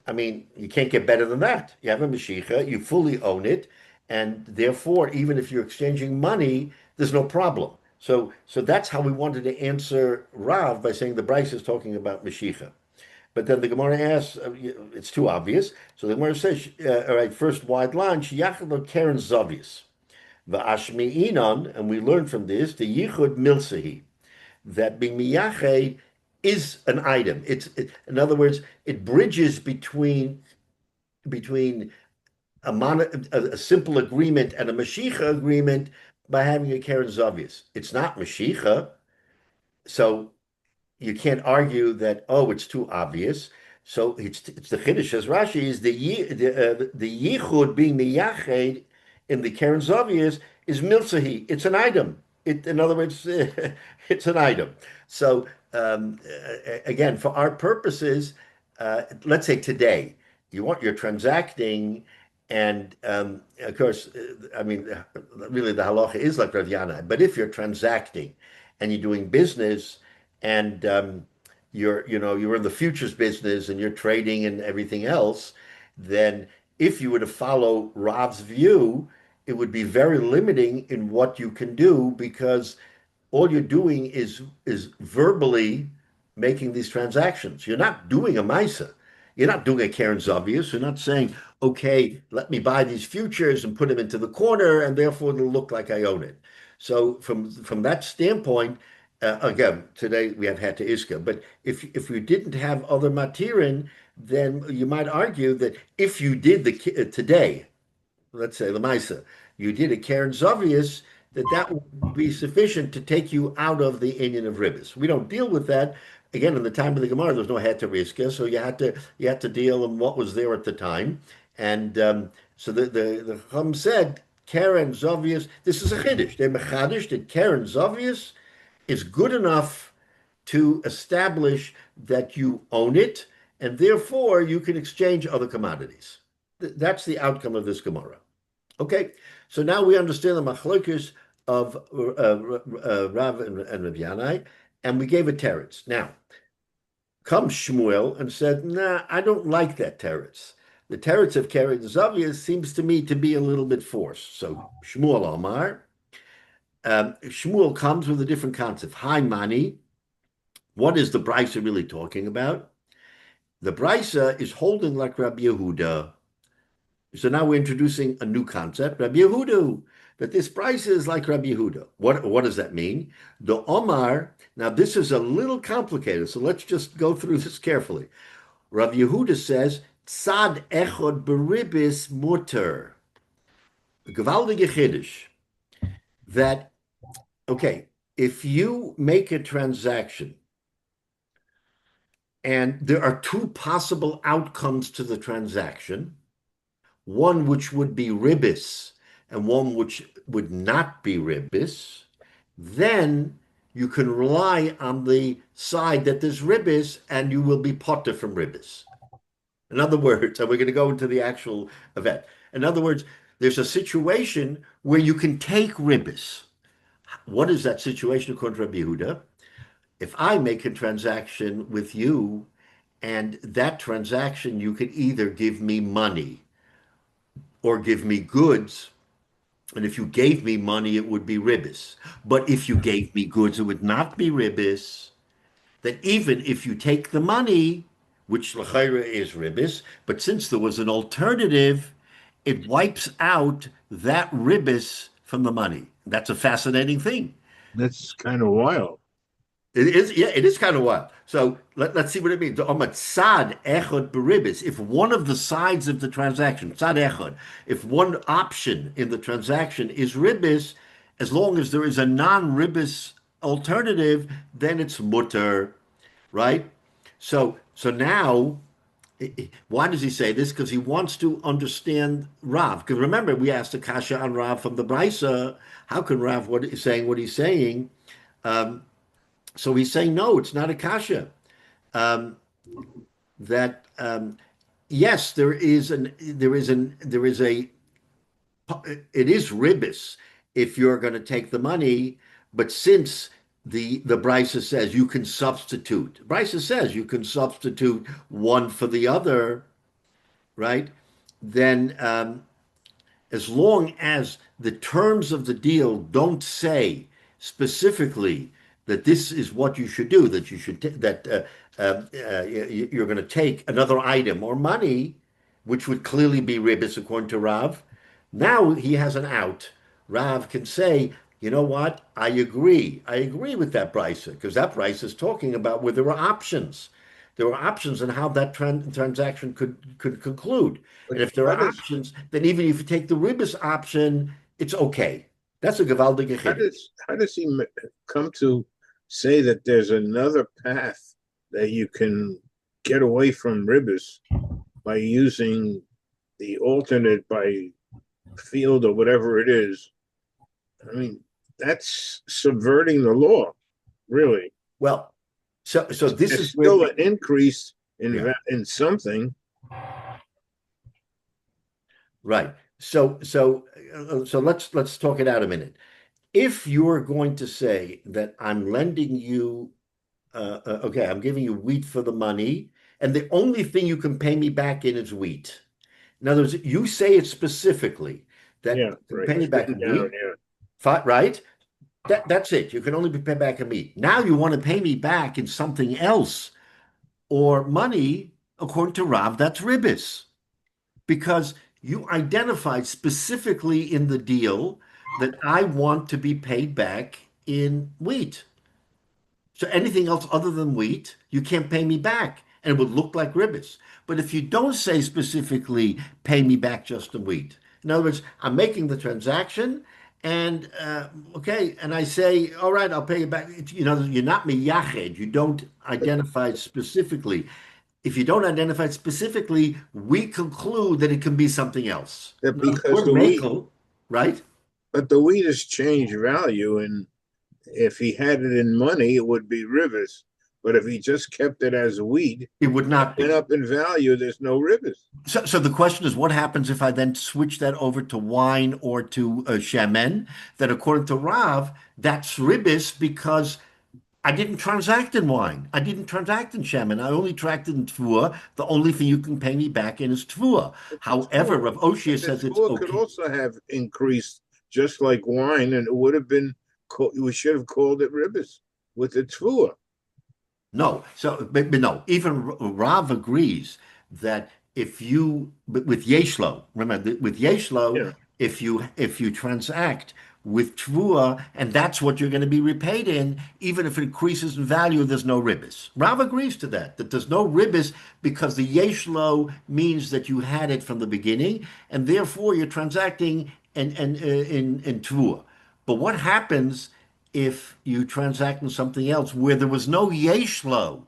I mean, you can't get better than that. You have a Mashiach, you fully own it, and therefore, even if you're exchanging money, there's no problem. So that's how we wanted to answer Rav by saying the Bryce is talking about Mashiach. But then the Gemara asks, it's too obvious. So the Gemara says, all right, first wide line, Shiyachad Karen Zavius, Va'ashmi Inon, and we learn from this, the Yichud Milsahi, that being Miyache is an item. In other words, it bridges between a simple agreement and a Mashicha agreement by having a Keren Zavius. It's not Mashicha, so you can't argue that, oh, it's too obvious. So it's the Chiddush as Rashi is the Yichud being Miyached in the Keren Zavius is Milsahi. It's an item. In other words, it's an item. So again, for our purposes, let's say today, you're transacting, and of course, I mean, really the halacha is like Rav Yana. But if you're transacting and you're doing business, and you're in the futures business and you're trading and everything else, then if you were to follow Rav's view, it would be very limiting in what you can do because all you're doing is verbally making these transactions. You're not doing a Misa. You're not doing a Karen Zavius. You're not saying, okay, let me buy these futures and put them into the corner, and therefore it'll look like I own it. So from that standpoint, again, today we have Hatta Iska, but if you didn't have other Matirin, then you might argue that if you did today, let's say the Misa, you did a Karen Zavius, that would be sufficient to take you out of the Indian of Ribbis. We don't deal with that. Again, in the time of the Gemara, there was no Hatta Riska, so you had to deal in what was there at the time. And so the Chum said, Karen Zavius, this is a Chiddush. They're Mechadish that Karen Zavius is good enough to establish that you own it, and therefore you can exchange other commodities. That's the outcome of this Gemara. Okay, so now we understand the machlokes of Rav and Rav Yanai, and we gave a teretz. Now, comes Shmuel and said, nah, I don't like that teretz. The teretz of Keren Zavius seems to me to be a little bit forced. So Shmuel Amar, Shmuel comes with a different concept. Hi, Mani. What is the Brisa really talking about? The Brisa is holding like Rabbi Yehuda. So now we're introducing a new concept, Rabbi Yehuda, that this Brisa is like Rabbi Yehuda. What does that mean? The Omar, now this is a little complicated, so let's just go through this carefully. Rabbi Yehuda says, Tzad echod beribis muter. Gewaldige Chiddush. That, okay, if you make a transaction and there are two possible outcomes to the transaction, one which would be ribis and one which would not be ribis, then you can rely on the side that there's ribis and you will be potter from ribis. In other words, and we're going to go into the actual event. In other words, there's a situation where you can take ribis. What is that situation according to Rabbi Yehuda? If I make a transaction with you, and that transaction you could either give me money or give me goods, and if you gave me money, it would be ribis. But if you gave me goods, it would not be ribis. That even if you take the money, which l'chayra is ribis, but since there was an alternative, it wipes out that ribis from the money. That's a fascinating thing. That's kind of wild. It is, yeah, it is kind of wild. So let's see what it means. Tzad echad beribis. If one of the sides of the transaction, tzad echad, if one option in the transaction is ribis, as long as there is a non-ribis alternative, then it's mutter, right? So now, why does he say this? Because he wants to understand Rav. Because remember, we asked the kasha on Rav from the Brisa. How can Rav what is saying what he's saying? So he's saying no, it's not a kasha. Um, that yes, there is a it is ribis if you're going to take the money, but since the Brisa says you can substitute, Brisa says you can substitute one for the other, right? Then as long as the terms of the deal don't say specifically that this is what you should do, that you should you're going to take another item or money, which would clearly be ribis according to Rav. Now he has an out. Rav can say, you know what? I agree. I agree with that Brisa because that Brisa is talking about where there were options. There were options on how that transaction could conclude. But And if there how are does options, then even if you take the ribis option, it's okay. That's a gewaldige chiddush. how does he come to say that there's another path that you can get away from ribis by using the alternate by field or whatever it is? I mean, that's subverting the law, really. Well, so this It's is where still an increase yeah, in something. right. So let's talk it out a minute. If you're going to say that I'm lending you, okay, I'm giving you wheat for the money, and the only thing you can pay me back in is wheat. In other words, you say it specifically that Yeah, you can right. pay me It's back written in down. wheat, Yeah, right? That's it. You can only be paid back in meat. Now you want to pay me back in something else or money, according to Rav, that's ribis. Because you identified specifically in the deal that I want to be paid back in wheat. So anything else other than wheat, you can't pay me back. And it would look like ribis. But if you don't say specifically, pay me back just in wheat. In other words, I'm making the transaction and, okay, and I say, all right, I'll pay you back. You know, you're not miyached. You don't but identify it specifically. If you don't identify it specifically, we conclude that it can be something else. that In other words, because we're makel, right? the wheat has changed value, and if he had it in money, it would be rivers. But if he just kept it as wheat, It would it not went be. up in value. There's no rivers. So the question is, what happens if I then switch that over to wine or to shaman? That according to Rav, that's ribis because I didn't transact in wine. I didn't transact in shaman. I only transacted in tvua. The only thing you can pay me back in is tvua. But However, Rav Oshia the says it's tour could okay. also have increased just like wine, and it would have been. We should have called it ribis with the tour. No, but no. Even Rav agrees that if you with Yeshlo, remember with Yeshlo, Yeah, if you transact with Tvua, and that's what you're going to be repaid in, even if it increases in value, there's no ribbis. Rav agrees to that, that there's no ribbis because the Yeshlo means that you had it from the beginning, and therefore you're transacting in Tvua. But what happens if you transact in something else where there was no yeshlo?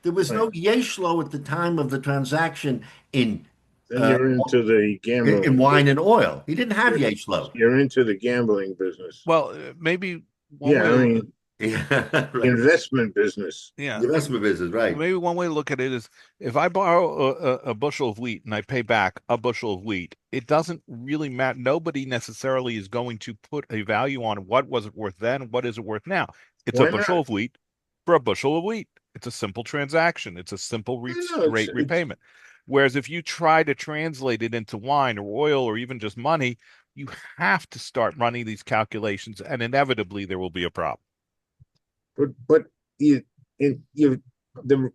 There was right. no yeshlo at the time of the transaction in Then uh, you're into the in gambling wine and business. oil. He didn't have You're, yeshlo. you're into the gambling business. Well, maybe one Yeah, way I to, mean, Yeah, right. investment business. yeah, The investment business, right? maybe one way to look at it is if I borrow a bushel of wheat and I pay back a bushel of wheat, it doesn't really matter. Nobody necessarily is going to put a value on what was it worth then, what is it worth now. It's a Why bushel not? of wheat for a bushel of wheat. It's a simple transaction. It's a simple No, rate it's repayment. Whereas if you try to translate it into wine or oil or even just money, you have to start running these calculations, and inevitably there will be a problem. but you you the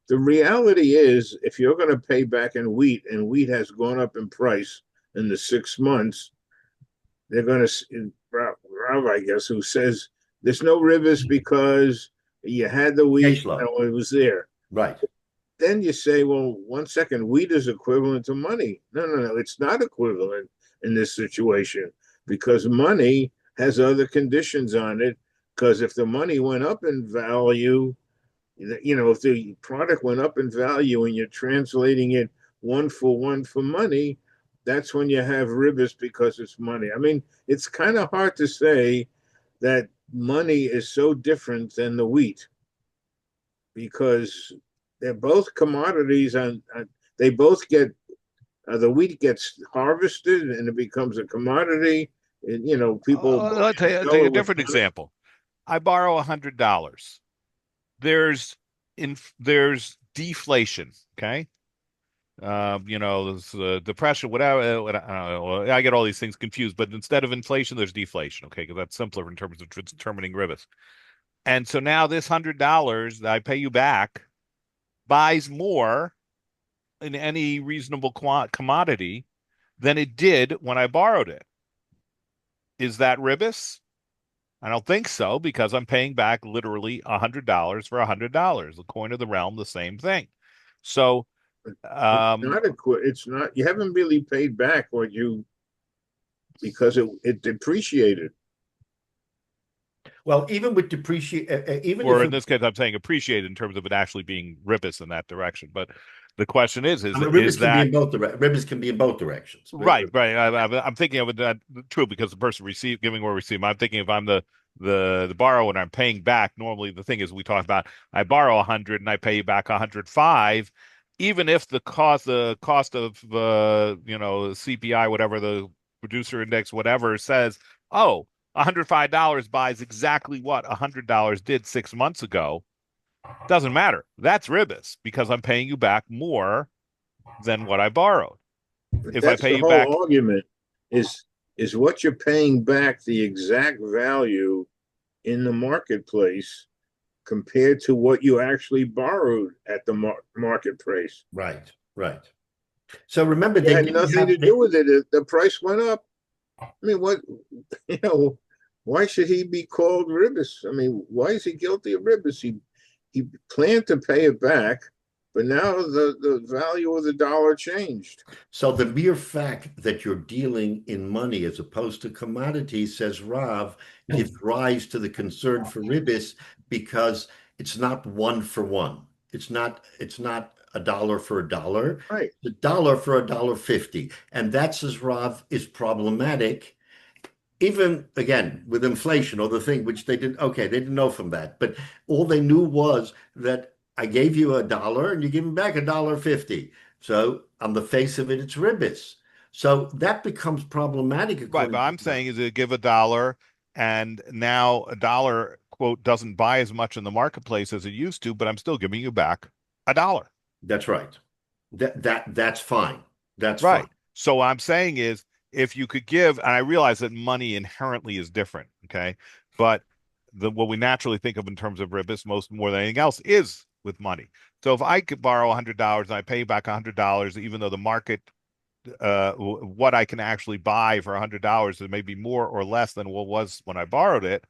the reality is if you're going to pay back in wheat and wheat has gone up in price in the 6 months, they're going to Rav, I guess, who says there's no rivers because You had the wheat, Caseload. it was there. Right. Then you say, well, 1 second, wheat is equivalent to money. No, it's not equivalent in this situation because money has other conditions on it. Because if the money went up in value, if the product went up in value and you're translating it one for money, that's when you have ribis because it's money. I mean, it's kind of hard to say that money is so different than the wheat because they're both commodities and they both get the wheat gets harvested and it becomes a commodity and people buy I'll and take sell a it with different money. example. I borrow $100. There's deflation. Okay. There's depression, whatever. I get all these things confused, but instead of inflation, there's deflation. Okay, because that's simpler in terms of determining ribis. And so now this $100 that I pay you back buys more in any reasonable commodity than it did when I borrowed it. Is that ribis? I don't think so because I'm paying back literally $100 for $100. The coin of the realm, the same thing. So, It's um, not it's not you haven't really paid back what you because it depreciated. Well, even with depreciate, even if or in it, this case, I'm saying appreciated in terms of it actually being ribis in that direction. But the question is, I mean, is that ribs can be in both directions. right? Right. I'm thinking of it that true because the person giving or receiving. I'm thinking if I'm the borrower and I'm paying back. Normally, the thing is we talk about I borrow 100 and I pay you back 105, even if the cost of CPI, whatever the producer index, whatever says, oh, $105 buys exactly what $100 did 6 months ago. Doesn't matter. That's ribis because I'm paying you back more than what I borrowed. But If I that's pay the you whole back, argument is is what you're paying back the exact value in the marketplace compared to what you actually borrowed at the market price. Right, right. So remember, It they had didn't nothing have to do with it. The price went up. I mean, what, you know, why should he be called ribis? I mean, why is he guilty of ribis? He planned to pay it back, but now the value of the dollar changed. So the mere fact that you're dealing in money as opposed to commodities, says Rav, gives rise to the concern for ribis because it's not one for one. It's not a dollar for a dollar. Right. The dollar for a dollar 50. And that, says Rav, is problematic. Even again with inflation or the thing which they didn't know from that, but all they knew was that I gave you a dollar and you give me back a dollar 50. So on the face of it, it's ribis. So that becomes problematic right? But according to I'm Rav. saying is it give a dollar, and now a dollar quote doesn't buy as much in the marketplace as it used to, but I'm still giving you back a dollar. That's right. That's fine. That's fine. Right. So what I'm saying is if you could give, and I realize that money inherently is different, okay? But what we naturally think of in terms of ribis most more than anything else is with money. So if I could borrow $100 and I pay back $100, even though the market what I can actually buy for $100 is maybe more or less than what was when I borrowed it.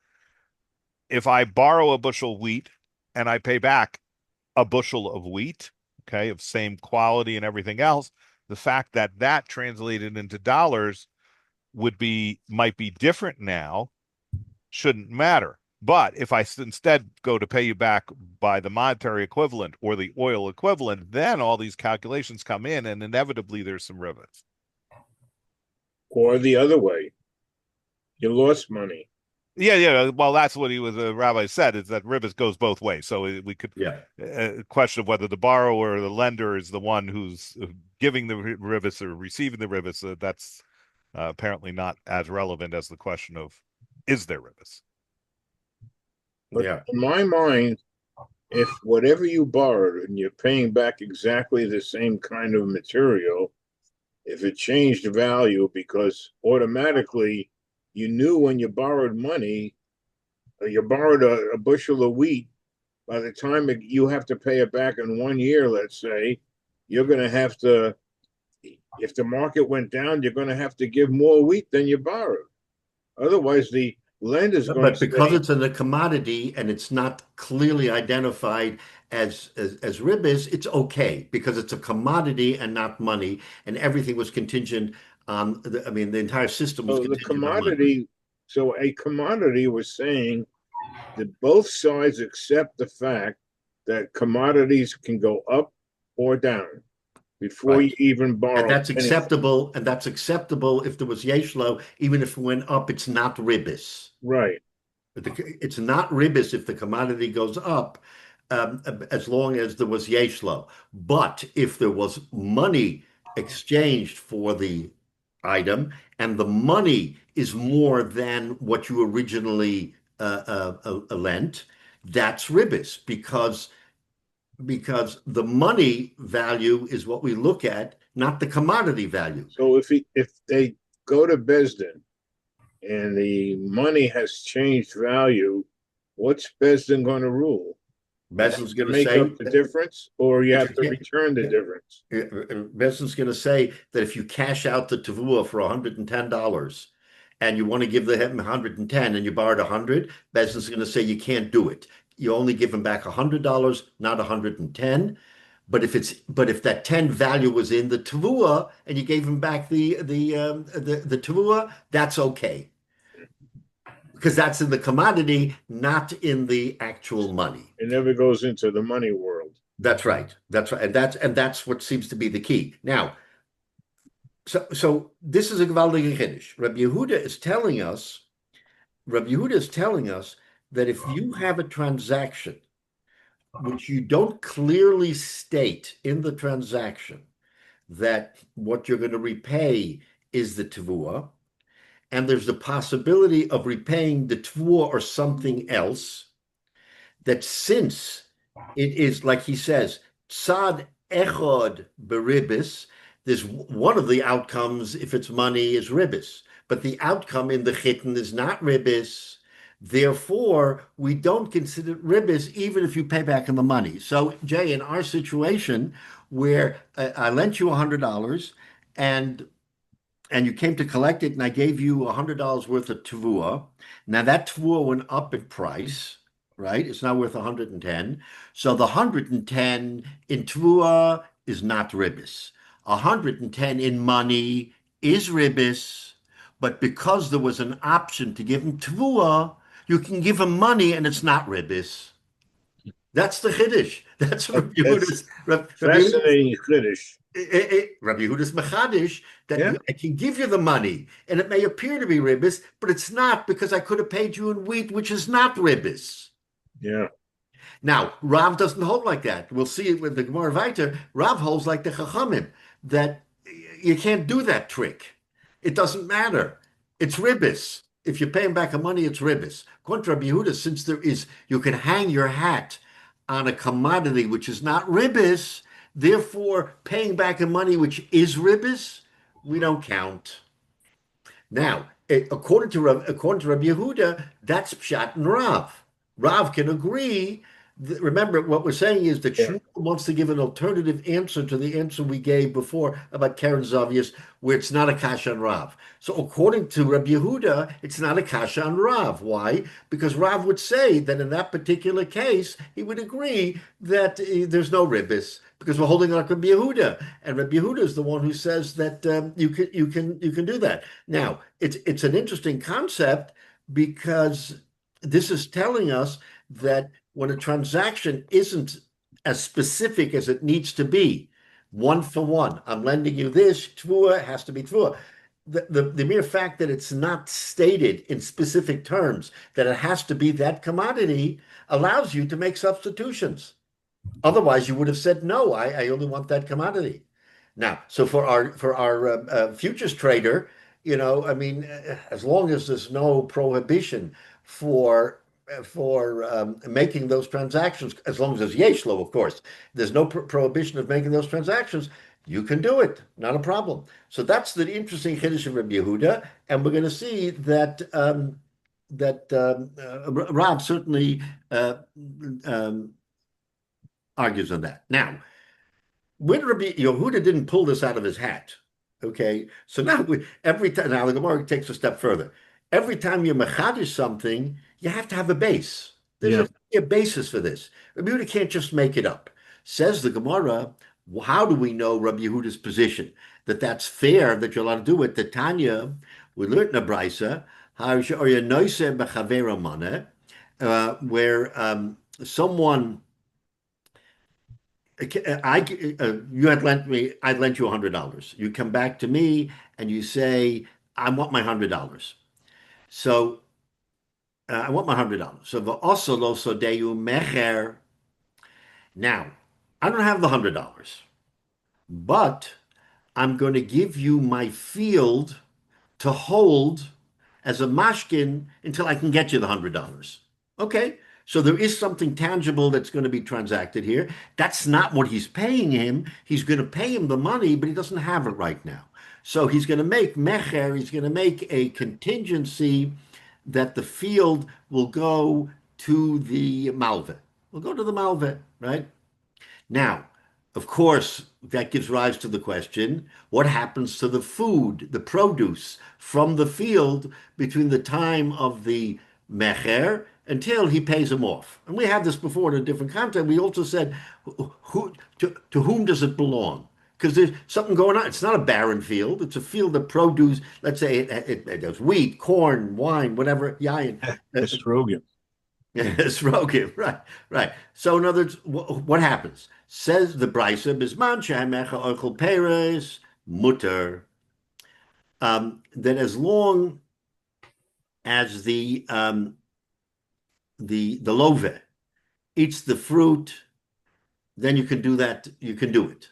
If I borrow a bushel of wheat and I pay back a bushel of wheat, okay, of same quality and everything else, the fact that that translated into dollars might be different now shouldn't matter. But if I instead go to pay you back by the monetary equivalent or the oil equivalent, then all these calculations come in and inevitably there's some rivets. Or the other way, you lost money. Yeah, yeah. Well, that's what the rabbi said is that ribis goes both ways. So we could Yeah. question of whether the borrower or the lender is the one who's giving the ribis or receiving the ribis. That's apparently not as relevant as the question of is there ribis. But Yeah. in my mind, if whatever you borrowed and you're paying back exactly the same kind of material, if it changed value because automatically you knew when you borrowed money, you borrowed a bushel of wheat, by the time you have to pay it back in 1 year, let's say, you're going to have to, if the market went down, you're going to have to give more wheat than you borrowed. Otherwise, Lender's going to But because say, it's in a commodity and it's not clearly identified as ribis, it's okay because it's a commodity and not money, and everything was contingent on I mean, the entire system was so the contingent on money. commodity, so a commodity was saying that both sides accept the fact that commodities can go up or down before you Right. even And borrow that's anything. acceptable, and that's acceptable if there was yeshlo, even if it went up, it's not ribis. Right. It's not ribis if the commodity goes up, as long as there was yeshlo. But if there was money exchanged for the item, and the money is more than what you originally lent, that's ribis because the money value is what we look at, not the commodity value. So if they go to Besdin and the money has changed value, what's Besdin going to rule? You have Besant's to going to make say up the difference, or you that have you to can't. return the difference. Besant's going to say that if you cash out the tavua for $110 and you want to give him 110 and you borrowed 100, Besant's going to say you can't do it. You only give him back $100, not 110. But if that 10 value was in the tavua and you gave him back the tavua, that's okay because that's in the commodity, not in the actual money. It never goes into the money world. That's right. That's right. And that's what seems to be the key. Now, so this is a gewaltige Chiddush. Rabbi Yehuda is telling us that if you have a transaction which you don't clearly state in the transaction that what you're going to repay is the tavua, and there's the possibility of repaying the tavua or something else, that since it is, like he says, tzad echod beribis, there's one of the outcomes, if it's money, is ribis, but the outcome in the chitin is not ribis. Therefore, we don't consider it ribis even if you pay back in the money. So, Jay, in our situation where I lent you $100 and you came to collect it, and I gave you $100 worth of tavua. Now that tavua went up in price, right? It's now worth 110. So the 110 in tavua is not ribis. 110 in money is ribis, but because there was an option to give him tavua, you can give him money and it's not ribis. That's the chiddush. That's Rabbi That's Yehuda's. Rabbi Yehuda's fascinating Kiddush. Rabbi Yehuda's machadish that Yeah. I can give you the money, and it may appear to be ribis, but it's not because I could have paid you in wheat, which is not ribis. Yeah. Now, Rav doesn't hold like that. We'll see it with the Gemara Vayter. Rav holds like the Chachamim, that you can't do that trick. It doesn't matter. It's ribis. If you're paying back the money, it's ribis. According to Rabbi Yehuda, since you can hang your hat on a commodity which is not ribis, therefore paying back the money which is ribis, we don't count. Now, according to Rabbi Yehuda, that's Pshat and Rav. Rav can agree. Remember, what we're saying is that Yeah. Shmuel wants to give an alternative answer to the answer we gave before about Karen Zavias, where it's not a kasha on Rav. So according to Rabbi Yehuda, it's not a kasha on Rav. Why? Because Rav would say that in that particular case, he would agree that there's no ribis because we're holding on to Rabbi Yehuda, and Rabbi Yehuda is the one who says that you can do that. Now, it's an interesting concept because this is telling us that when a transaction isn't as specific as it needs to be, one for one, I'm lending you this, tvua has to be tvua. The mere fact that it's not stated in specific terms that it has to be that commodity allows you to make substitutions. Otherwise, you would have said, no, I only want that commodity. Now, so for our futures trader, I mean, as long as there's no prohibition for making those transactions, as long as there's yeshlo, of course, there's no prohibition of making those transactions. You can do it, not a problem. So that's the interesting chiddush of Rabbi Yehuda, and we're going to see that Rav certainly argues on that. Now, when Rabbi Yehuda didn't pull this out of his hat, okay, so now every time, now the Gemara takes a step further. every time you machadish something, you have to have a base. There's Yeah. a basis for this. Rabbi Yehuda can't just make it up. Says the Gemara, how do we know Rabbi Yehuda's position? That that's fair, that you're allowed to do it. The Tanya, we learned in a brisa, where someone, you had lent me, I'd lent you $100. You come back to me and you say, I want my $100. So I want my $100. So also lo sodeyu mecher. Now, I don't have the $100, but I'm going to give you my field to hold as a mashkin until I can get you the $100. Okay, so there is something tangible that's going to be transacted here. That's not what he's paying him. He's going to pay him the money, but he doesn't have it right now. So he's going to make mecher, he's going to make a contingency that the field will go to the malve. Will go to the malve, right? Now, of course, that gives rise to the question, what happens to the food, the produce from the field between the time of the mecher until he pays him off? And we had this before in a different context. We also said, to whom does it belong? Because there's something going on. It's not a barren field. It's a field that produces, let's say, there's wheat, corn, wine, whatever, yayin. Estrogen. Estrogen, right, right. So in other words, what happens? Says the Brisa, Bisman she'hamecha ochel peres mutter, that as long as the love eats the fruit, then you can do that. You can do it.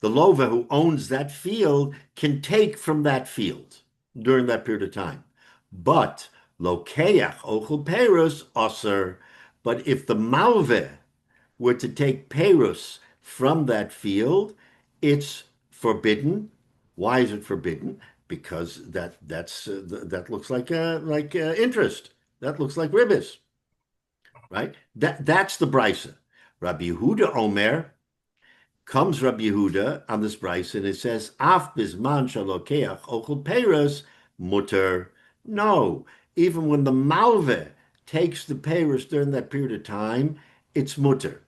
The lova who owns that field can take from that field during that period of time. But lokeach ochel perus aser. But if the malve were to take perus from that field, it's forbidden. Why is it forbidden? Because that looks like interest. That looks like ribbis, right? That's the brisa. Rabbi Yehuda Omer. Comes Rabbi Yehuda on this brisa and it says, Af bisman shalokeach ochel peres mutter. No, even when the malve takes the peres during that period of time, it's mutter.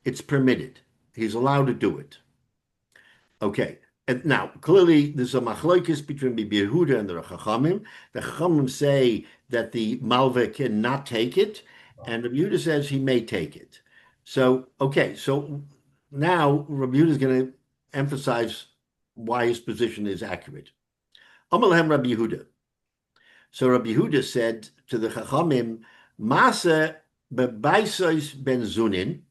It's permitted. He's allowed to do it. Okay. And now, clearly, there's a machlokes between Rabbi Yehuda and the Chachamim. The Chachamim say that the malve cannot take it, and Rabbi Yehuda says he may take it. So, okay, so now Rabbi Yehuda is going to emphasize why his position is accurate. Amalehem Rabbi Yehuda. So Rabbi Yehuda said to the Chachamim, Masa bebaisos ben zunin.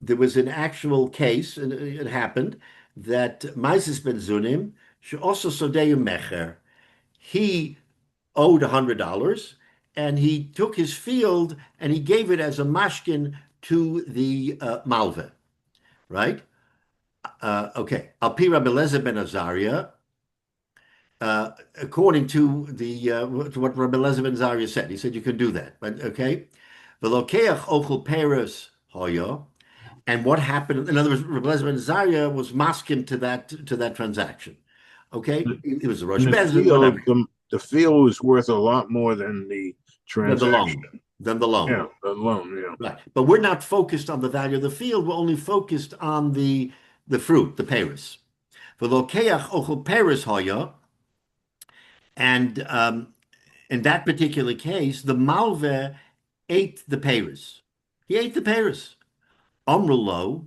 There was an actual case, and it happened, that Maisis ben zunim should also sodeyu mecher. He owed $100, and he took his field and he gave it as a mashkin to the malve. Right? Okay. Al-Pi Rabbi Eliezer ben Azariah, according to what Rabbi Eliezer ben Azariah said, he said you could do that. But okay. V'lokeach ochel peres hoyo. And what happened? In other words, Rabbi Eliezer ben Azariah was masking to that transaction. Okay, it was a Rosh Bezin. The field was worth a lot more than the transaction. Than the loan. Yeah, the loan, yeah. Right. But we're not focused on the value of the field. We're only focused on the fruit, the peris. V'lokeach ochel peris hoya. And in that particular case, the malve ate the peris. He ate the peris. Amrulo.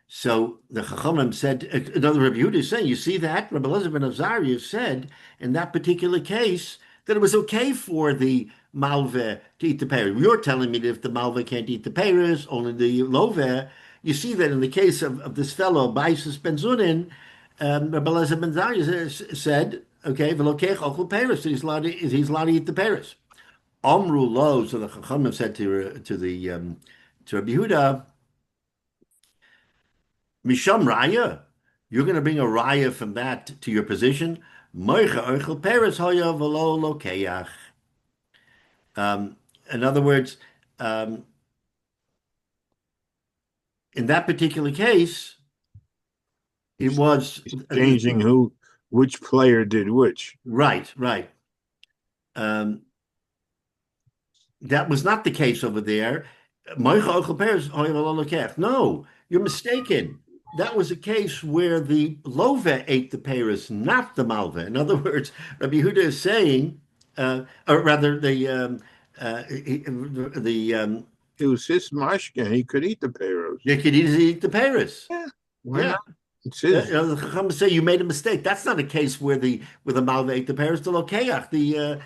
So the Chachamim said, another Rabbi Yehuda is saying, you see that? Rabbi Eliezer ben Azariah said in that particular case that it was okay for the malve to eat the peris. You're telling me that if the malve can't eat the peris, only the love. You see that in the case of this fellow, Baisus ben Zunin, Rabbi Eliezer ben Azariah said, okay, v'lokeach ochel peris, he's allowed to eat the peris. Amru lo, so the Chachamim said to Rabbi Yehuda, Misham Raya, you're going to bring a Raya from that to your position. In other words, in that particular case, it was changing which player did which. Right, right. Um, that was not the case over there. No, you're mistaken. That was a case where the love ate the pears, not the malva. In other words, Rabbi Yehuda is saying, or rather, the It was his mashke. He could eat the peros. they could easily eat the pears. Yeah, why Yeah, not? It's his. the Chacham say you made a mistake. That's not a case where the malva ate the pears. The lokeach, the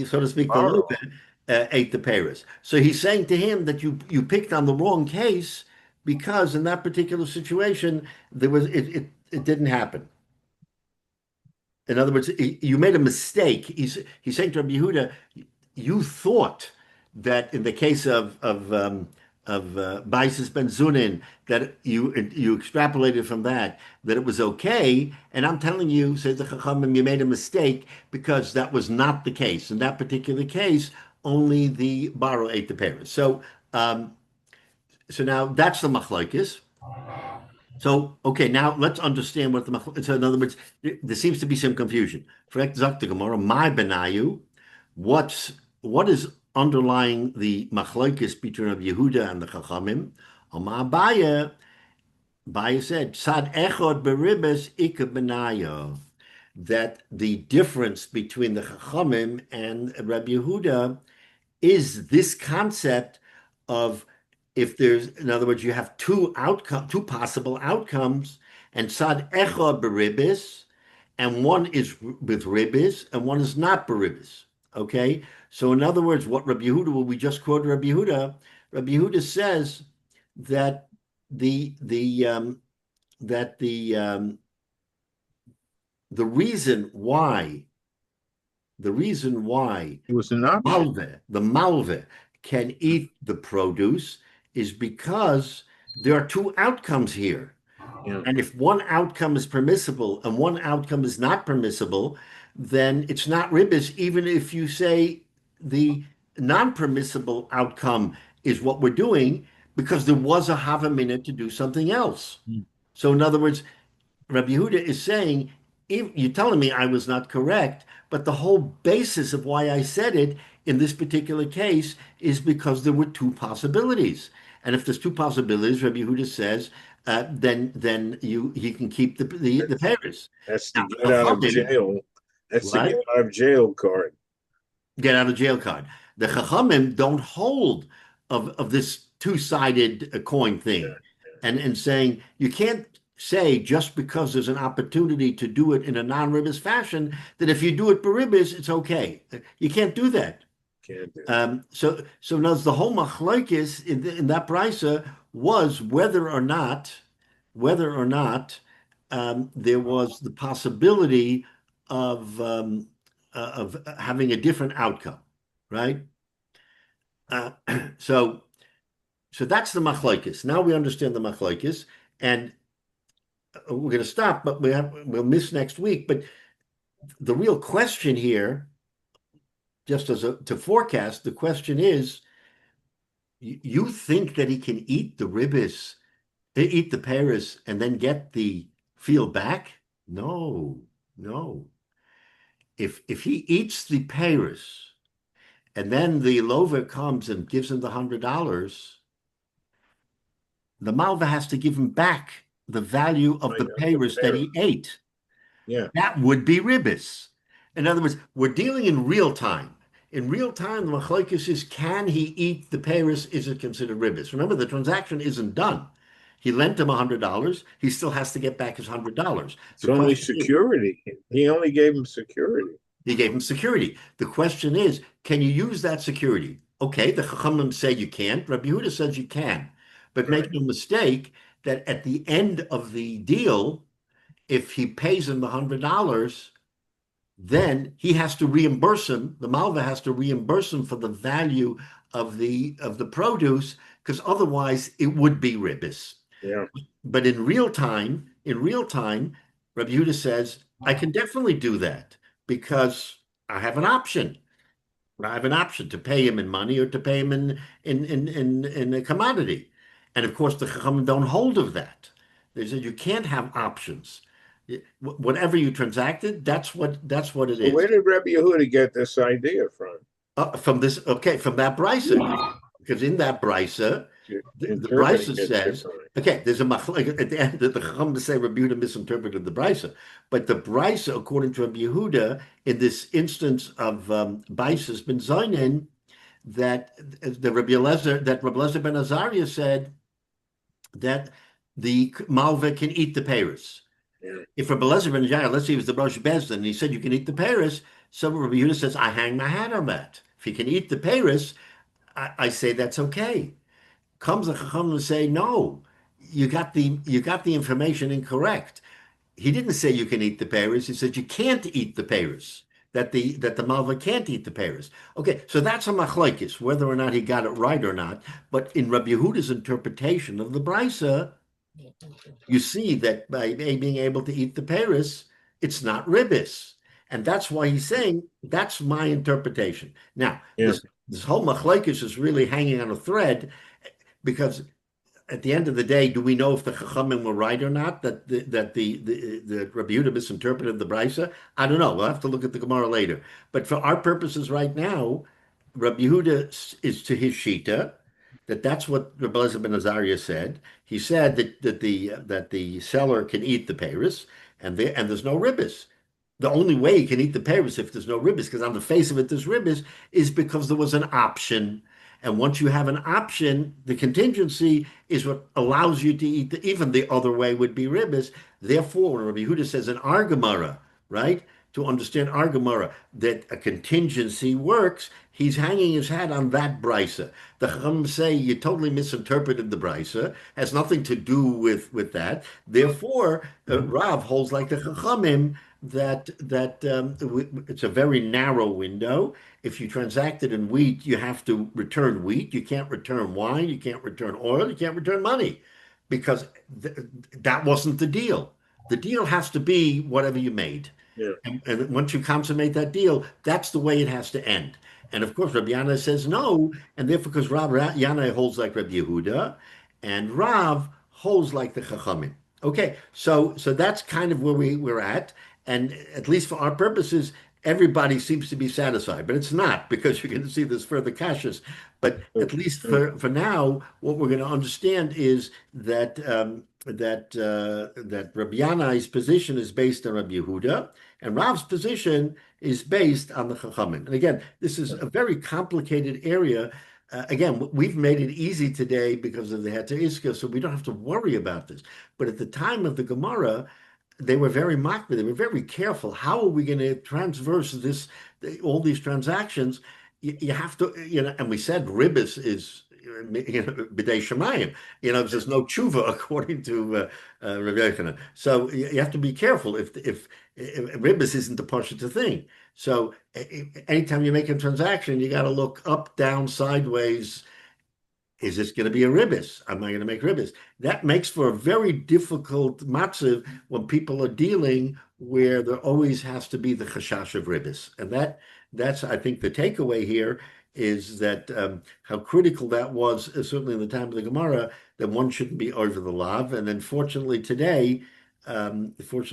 so to speak, the love Borrow. ate the pears. So he's saying to him that you picked on the wrong case because in that particular situation it didn't happen. In other words, you made a mistake. He's saying to Rabbi Yehuda, you thought that in the case of Baisis Ben Zunin that you extrapolated from that it was okay, and I'm telling you, says the Chachamim, you made a mistake because that was not the case. In that particular case, only the baro ate the parents. So now that's the machlokes. So, okay, now let's understand what the machlokes. So in other words, there seems to be some confusion. Correct, Zakta Gemara, my benayu. What is underlying the machlokes between Rabbi Yehuda and the Chachamim? Amar Baya said, Sad echod beribes ika benayu. That the difference between the Chachamim and Rabbi Yehuda is this concept of if there's, in other words, you have two possible outcomes, and sad echad beribis, and one is with ribis, and one is not beribis. Okay, so in other words, what Rabbi Yehuda, what we just quoted Rabbi Yehuda says that the reason why It was an option. the malve can eat the produce is because there are two outcomes here. Yeah. And if one outcome is permissible and one outcome is not permissible, then it's not ribis, even if you say the non-permissible outcome is what we're doing, because there was a havamina to do something else. Mm. So in other words, Rabbi Yehuda is saying, if you're telling me I was not correct, but the whole basis of why I said it in this particular case is because there were two possibilities. And if there's two possibilities, Rabbi Yehuda says, then he can keep the pairs. That's the Now, get out of jail. That's the what? get out of jail card. Get out of jail card. The Chachamim don't hold of this two-sided coin thing, and saying you can't say just because there's an opportunity to do it in a non-ribis fashion that if you do it beribis, it's okay. You can't do that. Can't do. So now the whole machlokes in that brisa was whether or not there was the possibility of having a different outcome, right? So that's the machlokes. Now we understand the machlokes, and we're going to stop, but we'll miss next week. But the real question here, just to forecast, the question is, you think that he can eat the ribis, eat the pears, and then get the field back? No. If he eats the pears, and then the lover comes and gives him the $100, the malva has to give him back the value of the pears that he ate. Yeah. That would be ribis. In other words, we're dealing in real time. In real time, the machlokes is, can he eat the pears? Is it considered ribis? Remember, the transaction isn't done. He lent him $100. He still has to get back his $100. It's only security. He only gave him security. He gave him security. The question is, can you use that security? Okay, the Chachamim say you can't. Rabbi Yehuda says you can. But make no mistake that at the end of the deal, if he pays him the $100, then he has to reimburse him. The malva has to reimburse him for the value of the produce, because otherwise it would be ribis. Yeah. But in real time, Rabbi Yehuda says, I can definitely do that because I have an option. I have an option to pay him in money or to pay him in a commodity. And of course, the Chachamim don't hold of that. They said you can't have options. Whatever you transacted, that's what it So where is. did Rabbi Yehuda get this idea from? From that brisa, because in that brisa, the Interpreting brisa it says, differently. okay, there's a machlek at the end that the Chacham say Rabbi Yehuda misinterpreted the brisa, but the brisa, according to Rabbi Yehuda, in this instance of Baisa's ben Zainin, that Rabbi Eliezer ben Azariah said that the malva can eat the payers. Yeah. If Rabbi Eliezer ben Azariah, let's say he was the Rosh Bezdin, and he said you can eat the payers, so Rabbi Yehuda says I hang my hat on that. If he can eat the payers, I say that's okay. Comes the Chacham and say no, you got the information incorrect. He didn't say you can eat the pears. He said you can't eat the pears. That the malva can't eat the pears. Okay, so that's a machlokes, whether or not he got it right or not. But in Rabbi Yehuda's interpretation of the brisa, you see that by being able to eat the pears, it's not ribis, and that's why he's saying that's my interpretation. Now, Yeah. this whole machlokes is really hanging on a thread because at the end of the day, do we know if the Chachamim were right or not? That the Rabbi Yehuda misinterpreted the Brisa? I don't know. We'll have to look at the Gemara later. But for our purposes right now, Rabbi Yehuda is to his shita. That's what Rabbi Eliezer ben Azariah said. He said that the seller can eat the payros and there's no ribbis. The only way you can eat the payros if there's no ribbis, because on the face of it there's ribbis, is because there was an option. And once you have an option, the contingency is what allows you to eat even the other way would be ribbis. Therefore, when Rabbi Yehuda says in our Gemara, right, to understand our Gemara, that a contingency works, he's hanging his hat on that brisa. The Chacham say you totally misinterpreted the brisa, has nothing to do with that. Therefore, Rav holds like the Chachamim that it's a very narrow window. If you transacted in wheat, you have to return wheat. You can't return wine. You can't return oil. You can't return money because that wasn't the deal. The deal has to be whatever you made. Yeah. And once you consummate that deal, that's the way it has to end. And of course, Rabbi Yana says no. And therefore, because Rabbi Yana holds like Rabbi Yehuda and Rav holds like the Chachamim. Okay, so that's kind of where we're at. And at least for our purposes, everybody seems to be satisfied, but it's not because you're going to see this further kashas. But at least for now, what we're going to understand is that that Rabbi Yanai's position is based on Rabbi Yehuda, and Rav's position is based on the Chachamim. And again, this is a very complicated area. Again, we've made it easy today because of the Heter Iska, so we don't have to worry about this. But at the time of the Gemara, they were very makbid. They were very careful. How are we going to transverse all these transactions? You have to, and we said ribis is, b'dei shemayim. There's no tshuva according to Rabbi Yochanan. So you have to be careful if ribis isn't the pashut thing. So anytime you make a transaction, you got to look up, down, sideways. Is this going to be a ribis? Am I going to make ribis? That makes for a very difficult matzav when people are dealing where there always has to be the chashash of ribis. And that's I think the takeaway here is that how critical that was, certainly in the time of the Gemara, that one shouldn't be over the lav. And then fortunately today, between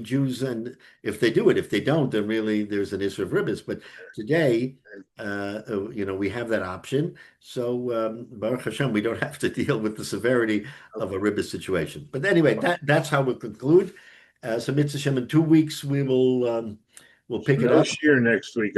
Jews and if they do it, if they don't, then really there's an issue of ribbis. But today, we have that option. So Baruch Hashem, we don't have to deal with the severity of a ribbis situation. But anyway, that's how we'll conclude. So Mitzvah Hashem, in 2 weeks we'll pick it No up. shiur next week.